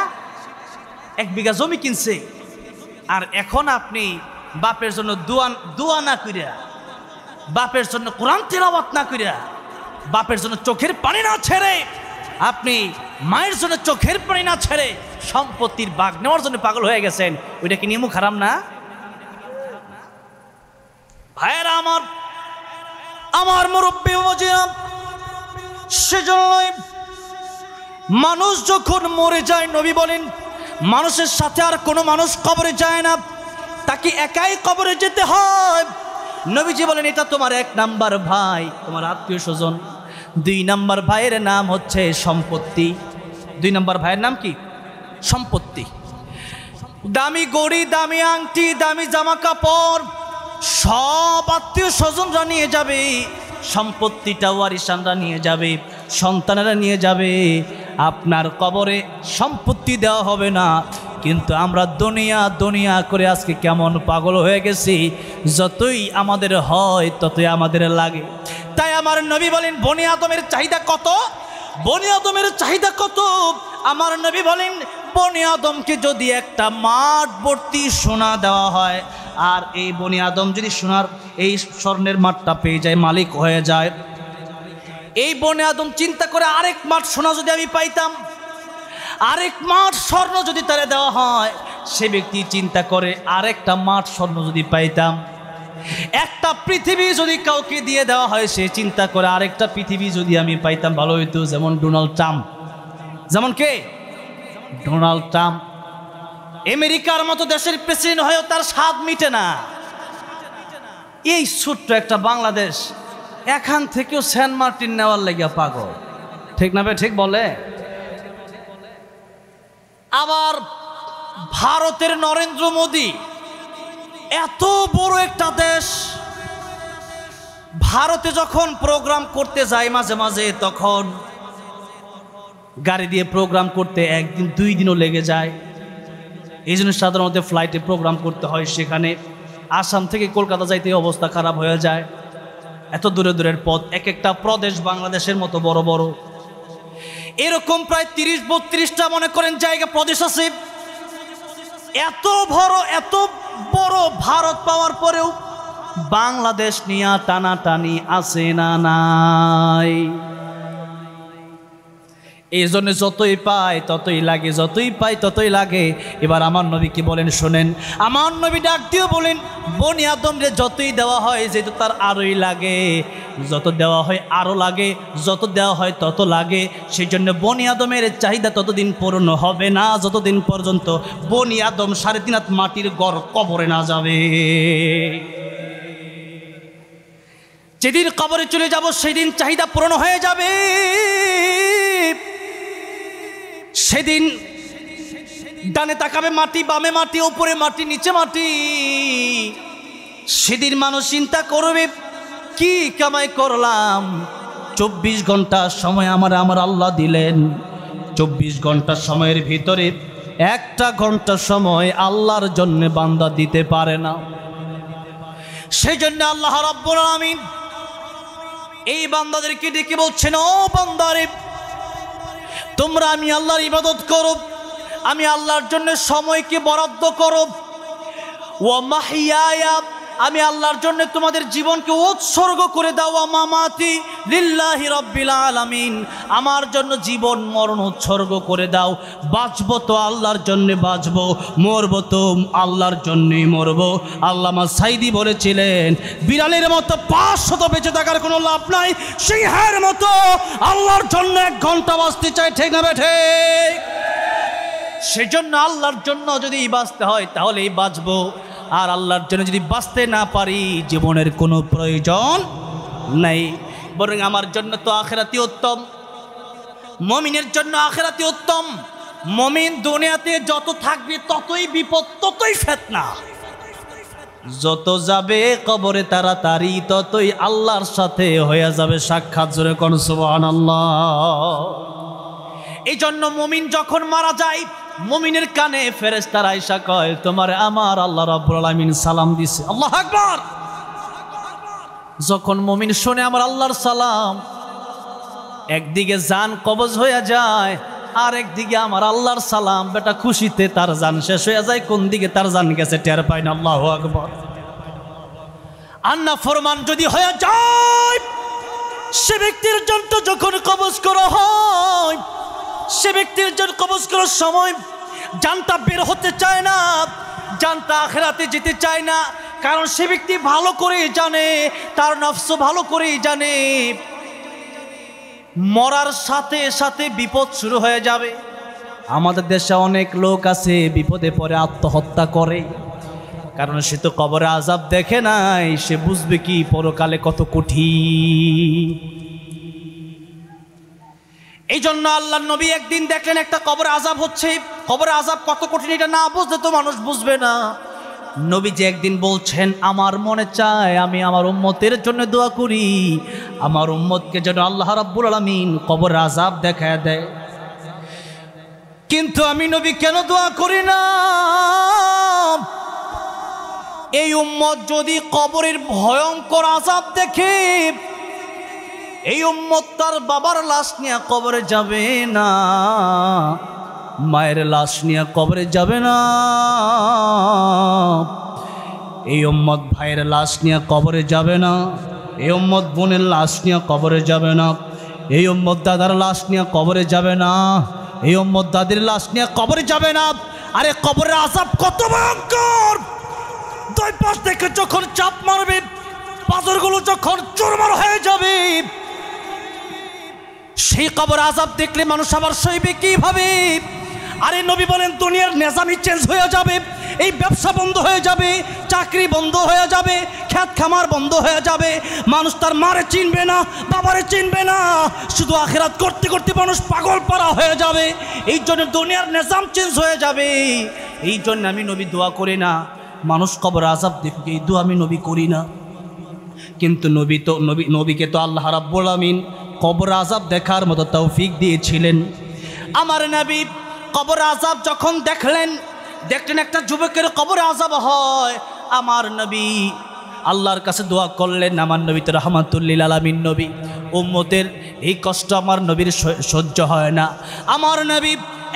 [SPEAKER 1] 1 বিঘা জমি কিনছে। আর এখন আপনি বাপের জন্য দোয়া না করিয়া, বাপের জন্য কোরআন তেলাওয়াত না করিয়া, বাপের জন্য চোখের পানি না ছেড়ে, আপনি মায়ের জন্য চোখের পানি না ছেড়ে সম্পত্তির ভাগ নেওয়ার জন্য পাগল হয়ে গেছেন। ওইটা কি নিয়ম খারাপ না? ভাইয়েরা আমার মুরব্বী বাবাজিরা, সেজন্যই মানুষ যখন মরে যায়, নবী বলেন মানুষের সাথে আর কোনো মানুষ কবরে যায় না, তাকে একাই কবরে যেতে হয়। নবীজি বলেন এটা তোমার 1 নাম্বার ভাই, তোমার আত্মীয় স্বজন। 2 নাম্বার ভাইয়ের নাম হচ্ছে সম্পত্তি। 2 নাম্বার ভাইয়ের নাম কি? সম্পত্তি। দামি গড়ি, দামি আংটি, দামি জামা কাপড় সব আত্মীয় স্বজনরা নিয়ে যাবে, সম্পত্তিটা ওয়ারিসানরা নিয়ে যাবে, সন্তানেরা নিয়ে যাবে। আপনার কবরে সম্পত্তি দেওয়া হবে না। কিন্তু আমরা দুনিয়া করে আজকে কেমন পাগল হয়ে গেছি, যতই আমাদের হয় ততই আমাদের লাগে। তাই আমার নবী বলেন বনি আদমের চাহিদা কত, বনি আদমের চাহিদা কত। আমার নবী বলেন বনি আদমকে যদি একটা মাঠ ভর্তি সোনা দেওয়া হয়, আর এই বনি আদম যদি সোনার এই স্বর্ণের মাঠটা পেয়ে যায়, মালিক হয়ে যায়, এই বনি আদম চিন্তা করে আরেক মাঠ সোনা যদি আমি পাইতাম, আরেক মাঠ স্বর্ণ যদি তারে দেওয়া হয়, সে ব্যক্তি চিন্তা করে আরেকটা মাঠ স্বর্ণ যদি পাইতাম। একটা পৃথিবী যদি কাউকে দিয়ে দেওয়া হয়, সে চিন্তা করে আরেকটা পৃথিবী যদি আমি পাইতাম ভালো হইতো। যেমন ডোনাল্ড ট্রাম্প, যেমন কে? ডোনাল্ড ট্রাম্প আমেরিকার মতো দেশের প্রেসিডেন্ট হয়েও তার স্বাদ মিটে না। এই ছোট্ট একটা বাংলাদেশ এখান থেকেও সেন্ট মার্টিন নেওয়ার লেগে পাগল, ঠিক না? ঠিক বলে। আবার ভারতের নরেন্দ্র মোদি, এত বড় একটা দেশ, ভারতে যখন প্রোগ্রাম করতে যায় মাঝে মাঝে, তখন গাড়ি দিয়ে প্রোগ্রাম করতে 1 দিন 2 দিনও লেগে যায়। এই জন্য সাধারণত ফ্লাইটে প্রোগ্রাম করতে হয়। সেখানে আসাম থেকে কলকাতা যাইতে অবস্থা খারাপ হয়ে যায়। এত দূরের পথ, এক একটা প্রদেশ বাংলাদেশের মতো বড় বড়, এরকম প্রায় 30-32টা মনে করেন জায়গা প্রদেশ আছে। এত বড় ভারত পাওয়ার পরেও বাংলাদেশ নিয়ে টানাটানি আছে না নাই? এই জন্য যতই পাই ততই লাগে, যতই পাই ততই লাগে। এবার আমার নবী কি বলেন শোনেন, আমার নবী ডাক দিয়ে বলেন, বনি আদম রে যতই দেওয়া হয় যেহেতু তার আরোই লাগে, যত দেওয়া হয় আরও লাগে, যত দেওয়া হয় তত লাগে। সেই জন্য বনি আদমের চাহিদা ততদিন পূর্ণ হবে না যতদিন পর্যন্ত বনি আদম 3.5 হাত মাটির গড় কবরে না যাবে। যেদিন কবরে চলে যাব সেদিন চাহিদা পূরণ হয়ে যাবে। সেদিন ডানে তাকাবে মাটি, বামে মাটি, উপরে মাটি, নিচে মাটি। সেদিন মানুষ চিন্তা করবে কি কামাই করলাম। 24 ঘন্টা সময় আমার আল্লাহ দিলেন। 24 ঘন্টা সময়ের ভিতরে 1টা ঘন্টা সময় আল্লাহর জন্য বান্দা দিতে পারে না। সেই জন্য আল্লাহ রাব্বুল আলামিন এই বান্দাদেরকে ডেকে বলছেন, ও বান্দারে, তোমরা আমি আল্লাহর ইবাদত করো, আমি আল্লাহর জন্য সময়কে বরাদ্দ করো। ওয়া মাহইয়ায়া, আমি আল্লাহর জন্য তোমাদের জীবনকে উৎসর্গ করে দাও। ওয়া মামাতি লিল্লাহি রাব্বিল আলামিন, আমার জন্য জীবন মরণ উৎসর্গ করে দাও। বাঁচবো তো আল্লাহর জন্য বাঁচবো, মরবো তো আল্লাহর জন্যই মরবো। আল্লামা সাইদি বলেছিলেন, বিড়ালের মতো 500 বেঁচে থাকার কোনো লাভ নাই, সিংহের মতো আল্লাহর জন্য 1 ঘন্টা বাঁচতে চাই, ঠিক না বেঠে? সেজন্য আল্লাহর জন্য যদি বাঁচতে হয় তাহলেই বাঁচবো, আর আল্লাহর জন্য যদি বাঁচতে না পারি জীবনের কোনো প্রয়োজন নাই। বরং আমার জন্য তো আখিরাতি উত্তম, মুমিনের জন্য আখিরাতি উত্তম। মুমিন দুনিয়াতে যত থাকবে ততই বিপদ, ততই ফিতনা। যত যাবে কবরে তাড়াতাড়ি ততই আল্লাহর সাথে হয়ে যাবে সাক্ষাৎ। জোরে কোন সুবহানাল্লাহ। এই জন্য মুমিন যখন মারা যায় মুমিনের কানে ফেরেশতারা আইসা কয়, তোমার আমার আল্লাহ রাব্বুল আলামিন সালাম দিছে। আল্লাহু আকবার। যখন মুমিন শুনে আমার আল্লাহর সালাম, একদিকে জান কবজ হয়ে যায়, আর একদিকে আমার আল্লাহর সালাম, বেটা খুশিতে তার জান শেষ হয়ে যায়। কোন দিকে তার জান গেছে টের পায় না। আল্লাহু আকবার। আন্না ফরমান যদি হয়ে যায়, সে ব্যক্তির জন্য যখন কবজ করা হয়, সে ব্যক্তির জন্য কবজ করার সময় জানটা বের হতে চায় না, জানটা আখিরাতে যেতে চায় না। কারণ সে ব্যক্তি ভালো করেই জানে, তার নফস ভালো করেই জানে মরার সাথে সাথে বিপদ শুরু হয়ে যাবে। আমাদের দেশে অনেক লোক আছে বিপদে পড়ে আত্মহত্যা করে, কারণ সে তো কবরে আযাব দেখে নাই, সে বুঝবে কি পরকালে কত কঠিন। এই জন্য আল্লাহর নবী একদিন দেখলেন একটা কবরে আযাব হচ্ছে। কবরে আযাব কত কঠিন এটা না বুঝলে তো মানুষ বুঝবে না। নবী যে একদিন বলছেন, আমার মনে চায় আমি আমার উম্মতের জন্য দোয়া করি, আমার উম্মতকে যেন আল্লাহ রাব্বুল আলামিন কবরে আযাব দেখায় দেয়। কিন্তু আমি নবী কেন দোয়া করি না? এই উম্মত যদি কবরের ভয়ঙ্কর আযাব দেখে, এই উম্মত তার বাবার লাশ নিয়ে কবরে যাবে না, মায়ের লাশ নিয়ে কবরে যাবে না, এই উম্মত ভাইয়ের লাশ নিয়ে কবরে যাবে না, এই উম্মত বোনের লাশ নিয়ে কবরে যাবে না, এই উম্মত দাদার লাশ নিয়ে কবরে যাবে না, এই উম্মত দাদির লাশ নিয়ে কবরে যাবে না। আরে কবরের আযাব কত ভয়ঙ্কর! 2 পাশ থেকে যখন চাপ মারবে, পাথরগুলো যখন চুরমার হয়ে যাবে, সেই কবর আযাব দেখলে মানুষ আবার সইবে কিভাবে? আরে নবী বলেন, দুনিয়ার নিজামই চেঞ্জ হয়ে যাবে, এই ব্যবসা বন্ধ হয়ে যাবে, চাকরি বন্ধ হয়ে যাবে, খেত খামার বন্ধ হয়ে যাবে, মানুষ তার মারে চিনবে না, বাবারে চিনবে না, শুধু আখিরাত করতে করতে মানুষ পাগল পারা হয়ে যাবে। এই জন্য দুনিয়ার নিজাম চেঞ্জ হয়ে যাবে। এই জন্য আমি নবী দোয়া করি না মানুষ কবর আযাব দেখুক, এই দোয়া আমি নবী করি না। কিন্তু নবীকে তো আল্লাহ রাব্বুল আলামিন কবর আযাব দেখার মতো তৌফিক দিয়েছিলেন। আমার নবী কবর আযাব যখন দেখলেন একটা যুবকের কবর আযাব হয়, আমার নবী আল্লাহর কাছে দোয়া করলেন। আমার নবী তো রাহমাতুল লিল আলামিন নবী, উম্মতের এই কষ্ট আমার নবীর সহ্য হয় না। আমার নবী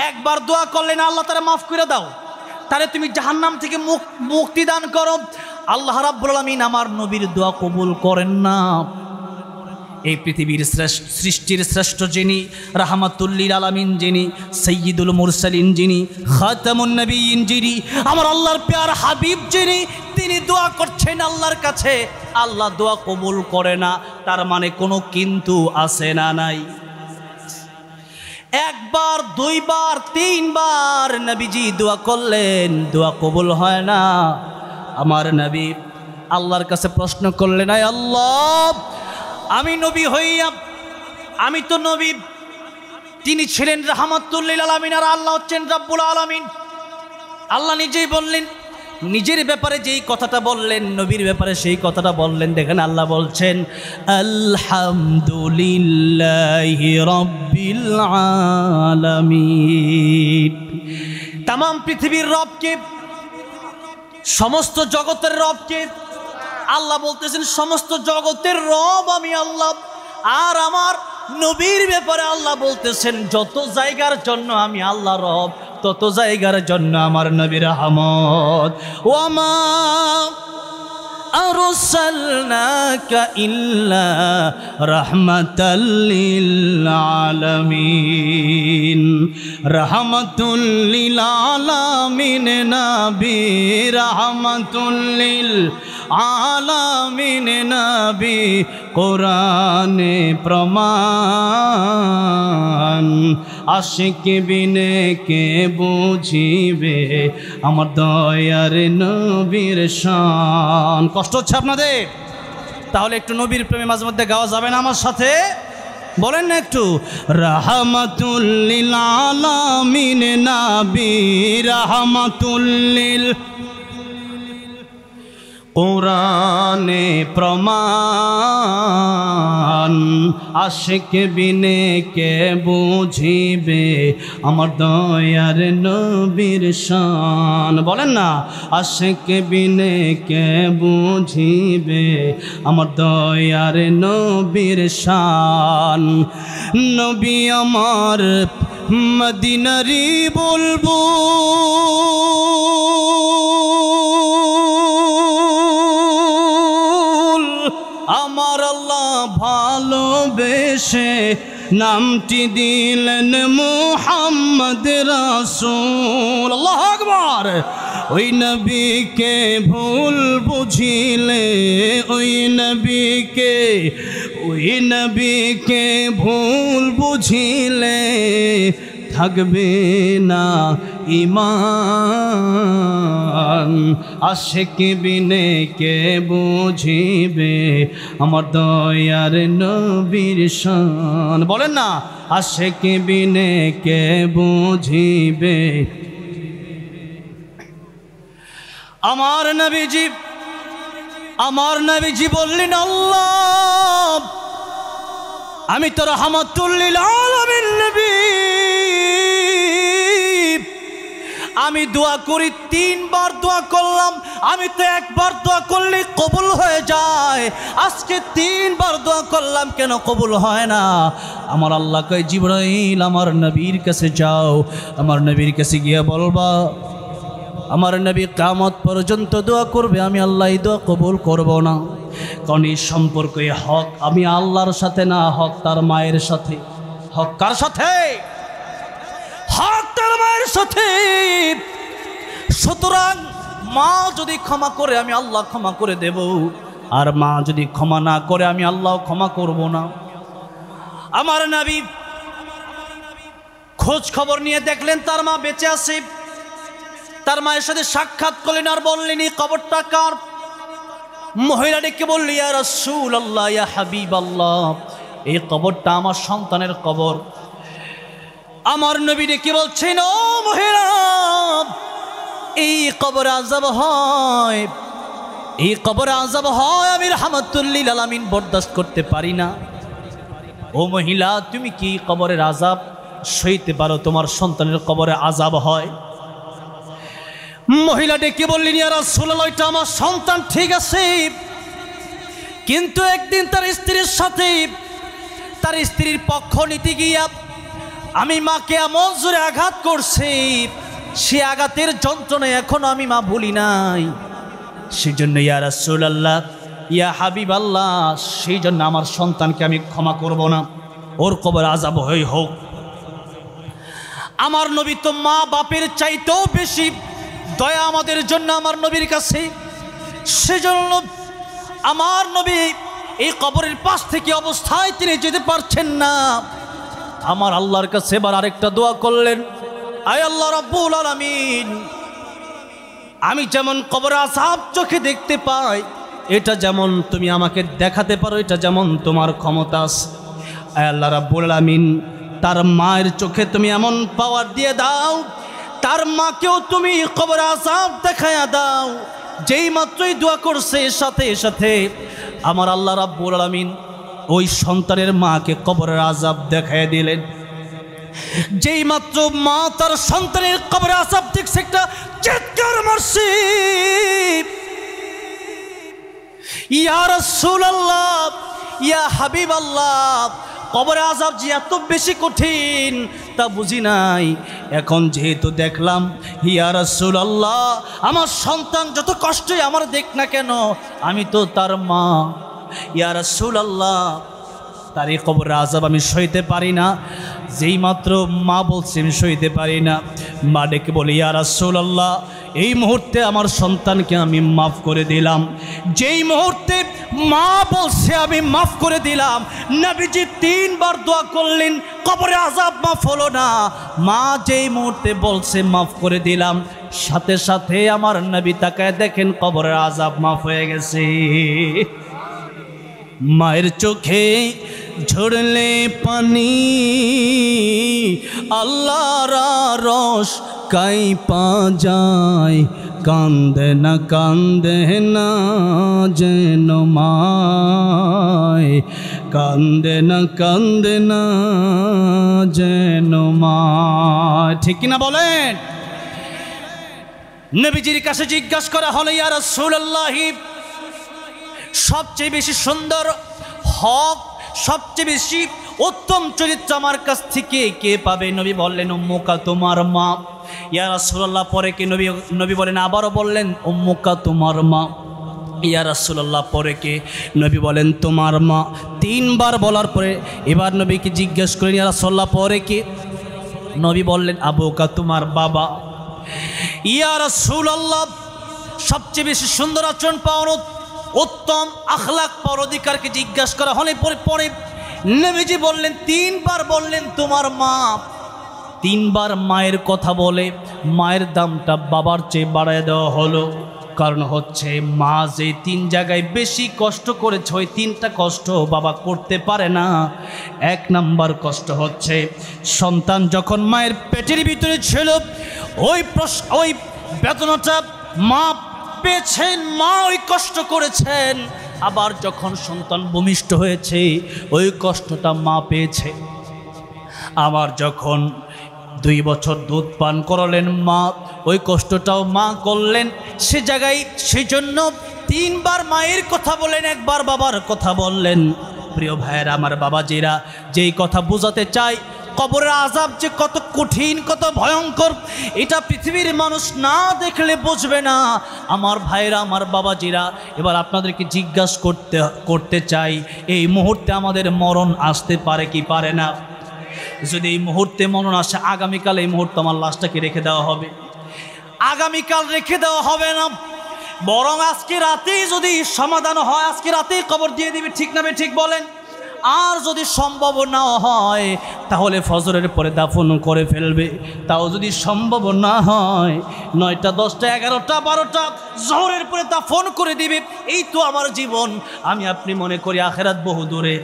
[SPEAKER 1] একবার দোয়া করলেন, আল্লাহ তাআলা মাফ করে দাও, তারে তুমি জাহান্নাম থেকে মুক্তি দান করো। আল্লাহ রাব্বুল আলামিন আমার নবীর দোয়া কবুল করেন না। এই পৃথিবীর সৃষ্টির শ্রেষ্ঠ যিনি, রাহমাতুল লিল আলামিন যিনি, সাইয়্যিদুল মুরসালিন যিনি, খাতামুন নবিয়্যিন যিনি, আমার আল্লাহর প্যার হাবিব যিনি, তিনি দোয়া করছেন আল্লাহর কাছে, আল্লাহ দোয়া কবুল করে না, তার মানে কোনো কিন্তু আছে না নাই? একবার, দুইবার, তিনবার নবীজি দোয়া করলেন, দোয়া কবুল হয় না। আমার নবী আল্লাহর কাছে প্রশ্ন করলেন, আয় আল্লাহ, আমি নবী হইয়া, আমি তো নবী, তিনি ছিলেন রাহমাতুল লিল আলামিন আর আল্লাহ হচ্ছেন রাব্বুল আলামিন। আল্লাহ নিজেই বললেন, নিজের ব্যাপারে যেই কথাটা বললেন, নবীর ব্যাপারে সেই কথাটা বললেন। দেখেন আল্লাহ বলছেন, আলহামদুলিল্লাহি রাব্বিল আলামিন। তামাম পৃথিবীর রবকে, সমস্ত জগতের রবকে আল্লাহ বলতেছেন, সমস্ত জগতের রব আমি আল্লাহ। আর আমার নবীর ব্যাপারে আল্লাহ বলতেছেন, যত জায়গার জন্য আমি আল্লাহ রব, তত জায়গার জন্য আমার নবী রহমত। ওয়ামা আরসালনাকা ইল্লা রাহমাতাল লিল আলামিন। রাহমাতুল লিল আলামিন নবী, রাহমাতুল লিল আলামিন নবী, কোরআনে প্রমাণ। আশিক বিনে কে বুঝিবে আমার দয়ার নবীর শান। কষ্ট হচ্ছে আপনাদের? তাহলে একটু নবীর প্রেমে মাঝে মধ্যে গাওয়া যাবে না আমার সাথে? বলেন না একটু, রাহমাতুল লিল আলামিন নবী, রাহমাতুল লিল, কোরআনে প্রমাণ। আশিক বিনে কে বুঝিবে আমার দয়ার নবীর শান। বলেন না, আশিক বিনে কে বুঝিবে আমার দয়ার নবীর শান। নবী আমার মদিনারি বলবো, আমার আল্লাহ ভালোবেসে নামটি দিলেন মুহাম্মদ রাসূল। আল্লাহু আকবার। ওই নবীকে ভুল বুঝিলে, ওই নবীকে ভুল বুঝিলে থাকবে না ঈমান। আশিক বিনে কে বুঝিবে আমার দয়ার নবীর শান। বলেন না, আশিক বিনে কে বুঝিবে। আমার নবীজি বললেন, আল্লাহ, আমি তো রাহমাতুল লিল আলামিন নবী, আমি দোয়া করি, তিনবার দোয়া করলাম। আমি তো একবার দোয়া করলে কবুল হয়ে যায়, আজকে তিনবার দোয়া করলাম, কেন কবুল হয় না? আমার আল্লাহ কয়, জিবরাইল আমার নবীর কাছে যাও, আমার নবীর কাছে গিয়ে বলবা, আমার নবী কিয়ামত পর্যন্ত দোয়া করবে, আমি আল্লাহ এই দোয়া কবুল করব না। কারণ এই সম্পর্ক, এই হক আমি আল্লাহর সাথে না, হক তার মায়ের সাথে। হক কার সাথে? হক তার মায়ের সাথে। সুতরাং মা যদি ক্ষমা করে, আমি আল্লাহ ক্ষমা করে দেব, আর মা যদি ক্ষমা না করে, আমি আল্লাহ ক্ষমা করব না। আমার নবী খোঁজ খবর নিয়ে দেখলেন তার মা বেঁচে আছে। তার মায়ের সাথে সাক্ষাৎ করলেন আর বললেন, এই কবরটা কার? মহিলা ডেকে বলল, ইয়া রাসূলুল্লাহ, ইয়া হাবিবাল্লাহ, এই কবরটা আমার সন্তানের কবর। আমার নবী ডেকে বলছেন, ও মহিলা, এই কবরে আযাব হয়, এই কবরে আযাব হয়, আমি রাহমাতুল লিল আলামিন বরদাস্ত করতে পারি না। ও মহিলা, তুমি কি কবরের আযাব সইতে পারো? তোমার সন্তানের কবরে আযাব হয়। মহিলা ডেকে বললেন, ইয়া রাসূলুল্লাহ, এটা আমার সন্তান ঠিক আছে, কিন্তু একদিন তার স্ত্রীর সাথে, তার স্ত্রীর পক্ষ নিতে গিয়া আমি মাকে এমন জোরে আঘাত করছি, সে আঘাতের যন্ত্রণায় এখনো আমি মা ভুলি নাই। সেজন্য ইয়া রাসূলুল্লাহ, ইয়া হাবিবাল্লাহ, সেই জন্য আমার সন্তানকে আমি ক্ষমা করব না, ওর কবর আযাব হই হোক। আমার নবী তো মা বাপের চাইতেও বেশি দয়া আমাদের জন্য আমার নবীর কাছে। সেজন্য আমার নবী এই কবরের পাশ থেকে অবস্থায় তিনি যেতে পারছেন না। আমার আল্লাহর কাছে এবার আরেকটা দোয়া করলেন, আয় আল্লাহ রাব্বুল আলামিন, আমি যেমন কবরে আযাব চোখে দেখতে পাই, এটা যেমন তুমি আমাকে দেখাতে পারো, এটা যেমন তোমার ক্ষমতা আছে। আয় আল্লাহ রাব্বুল আলামিন, তার মায়ের চোখে তুমি এমন পাওয়ার দিয়ে দাও, তার মাকেও তুমি কবরে আযাব দেখায়া দাও। যেই মাত্রই দোয়া করছে সাথে সাথে আমার আল্লাহ রাব্বুল আলামিন ওই সন্তানের মাকে কবরের আযাব দেখায় দিলেন। যেই মাত্র মা তার সন্তানের কবরে আযাব দেখছে, একটা চিৎকার মারছে, ইয়া রাসূলুল্লাহ, ইয়া হাবিবাল্লাহ, কবরে আযাব যে এত বেশি কঠিন তা বুঝি নাই। এখন যেহেতু দেখলাম, ইয়া রাসূলুল্লাহ, আমার সন্তান যত কষ্টই আমার দেখ না কেন, আমি তো তার মা। ইয়া রাসূলুল্লাহ, তার এই কবরের আযাব আমি সইতে পারি না। যেই মাত্র মা বলছে আমি সইতে পারি না, মা ডেকে বলি, ইয়া রাসূলুল্লাহ, এই মুহূর্তে আমার সন্তানকে আমি মাফ করে দিলাম। যেই মুহূর্তে মা বলছে আমি মাফ করে দিলাম, নবীজি 3 বার দোয়া করলেন, কবরে আযাব মাফ হলো না। মা যেই মুহূর্তে বলছে মাফ করে দিলাম, সাথে সাথে আমার নবী তাকায় দেখেন কবরের আযাব মাফ হয়ে গেছে। মায়ের চোখে ঝরলে পানি, আল্লাহর রস কাইপা যায়, কান্দে না যেন মায়, কান্দে না যেন মায়। ঠিক কিনা বলেন? নবীজির কাছে জিজ্ঞাসা করা হলো, ইয়া রাসূলুল্লাহ, সবচেয়ে বেশি সুন্দর হক, সবচেয়ে বেশি উত্তম চরিত্র আমার কাছ থেকে কে পাবে? নবী বললেন, উম্মুকা, তোমার মা। ইয়া রাসূলুল্লাহ, পরে কি? নবী বলেন, আবারও বললেন, উম্মুকা, তোমার মা। ইয়া রাসূলুল্লাহ, পরে কে? নবী বলেন, তোমার মা। 3 বার বলার পরে এবার নবীকে জিজ্ঞেস করেন, ইয়া রাসূলুল্লাহ, পরে কে? নবী বললেন, আবুকা, তোমার বাবা। ইয়া রাসূলুল্লাহ, সবচেয়ে বেশি সুন্দর আচরণ পাওয়ার, উত্তম আখলাক পাওয়ার অধিকারকে জিজ্ঞাসা করা হলে পরে নবীজি বললেন, 3 বার বললেন তোমার মা। 3 বার মায়ের কথা বলে মায়ের দামটা বাবার চেয়ে বাড়ায় দেওয়া হলো। কারণ হচ্ছে মা যে 3 জায়গায় বেশি কষ্ট করেছে, ওই 3টা কষ্ট বাবা করতে পারে না। 1 নাম্বার কষ্ট হচ্ছে সন্তান যখন মায়ের পেটের ভিতরে ছিল, ওই বেদনাটা মা পেয়েছেন, মা ওই কষ্ট করেছেন। আবার যখন সন্তান ভূমিষ্ঠ হয়েছে, ওই কষ্টটা মা পেয়েছে। আবার যখন 2 বছর দুধ পান করালেন মা, ওই কষ্টটাও মা করলেন। সে জায়গায় সেই জন্য 3 বার মায়ের কথা বলেন, 1 বার বাবার কথা বললেন। প্রিয় ভাইয়েরা, আমার বাবাজিরা, যেই কথা বোঝাতে চাই, কবরের আযাব যে কত কঠিন, কত ভয়ঙ্কর, এটা পৃথিবীর মানুষ না দেখলে বুঝবে না। আমার ভাইরা, আমার বাবাজিরা, এবার আপনাদেরকে জিজ্ঞাসা করতে চাই, এই মুহূর্তে আমাদের মরণ আসতে পারে কি পারে না? যদি এই মুহূর্তে মরণ আসে, আগামীকাল এই মুহূর্তে আমার লাশটাকে রেখে দেওয়া হবে? আগামীকাল রেখে দেওয়া হবে না, বরং আজকে রাতেই যদি সমাধান হয়, আজকে রাতেই কবর দিয়ে দিবে। ঠিক না ঠিক বলেন? আর যদি সম্ভব না হয় তাহলে ফজরের পরে দাফন করে ফেলবে। তাও যদি সম্ভব না হয় 9টা, 10টা, 11টা, 12টা জোহরের পরে দাফন করে দিবে। এই তো আমার জীবন। আমি আপনি মনে করি আখেরাত বহু দূরে।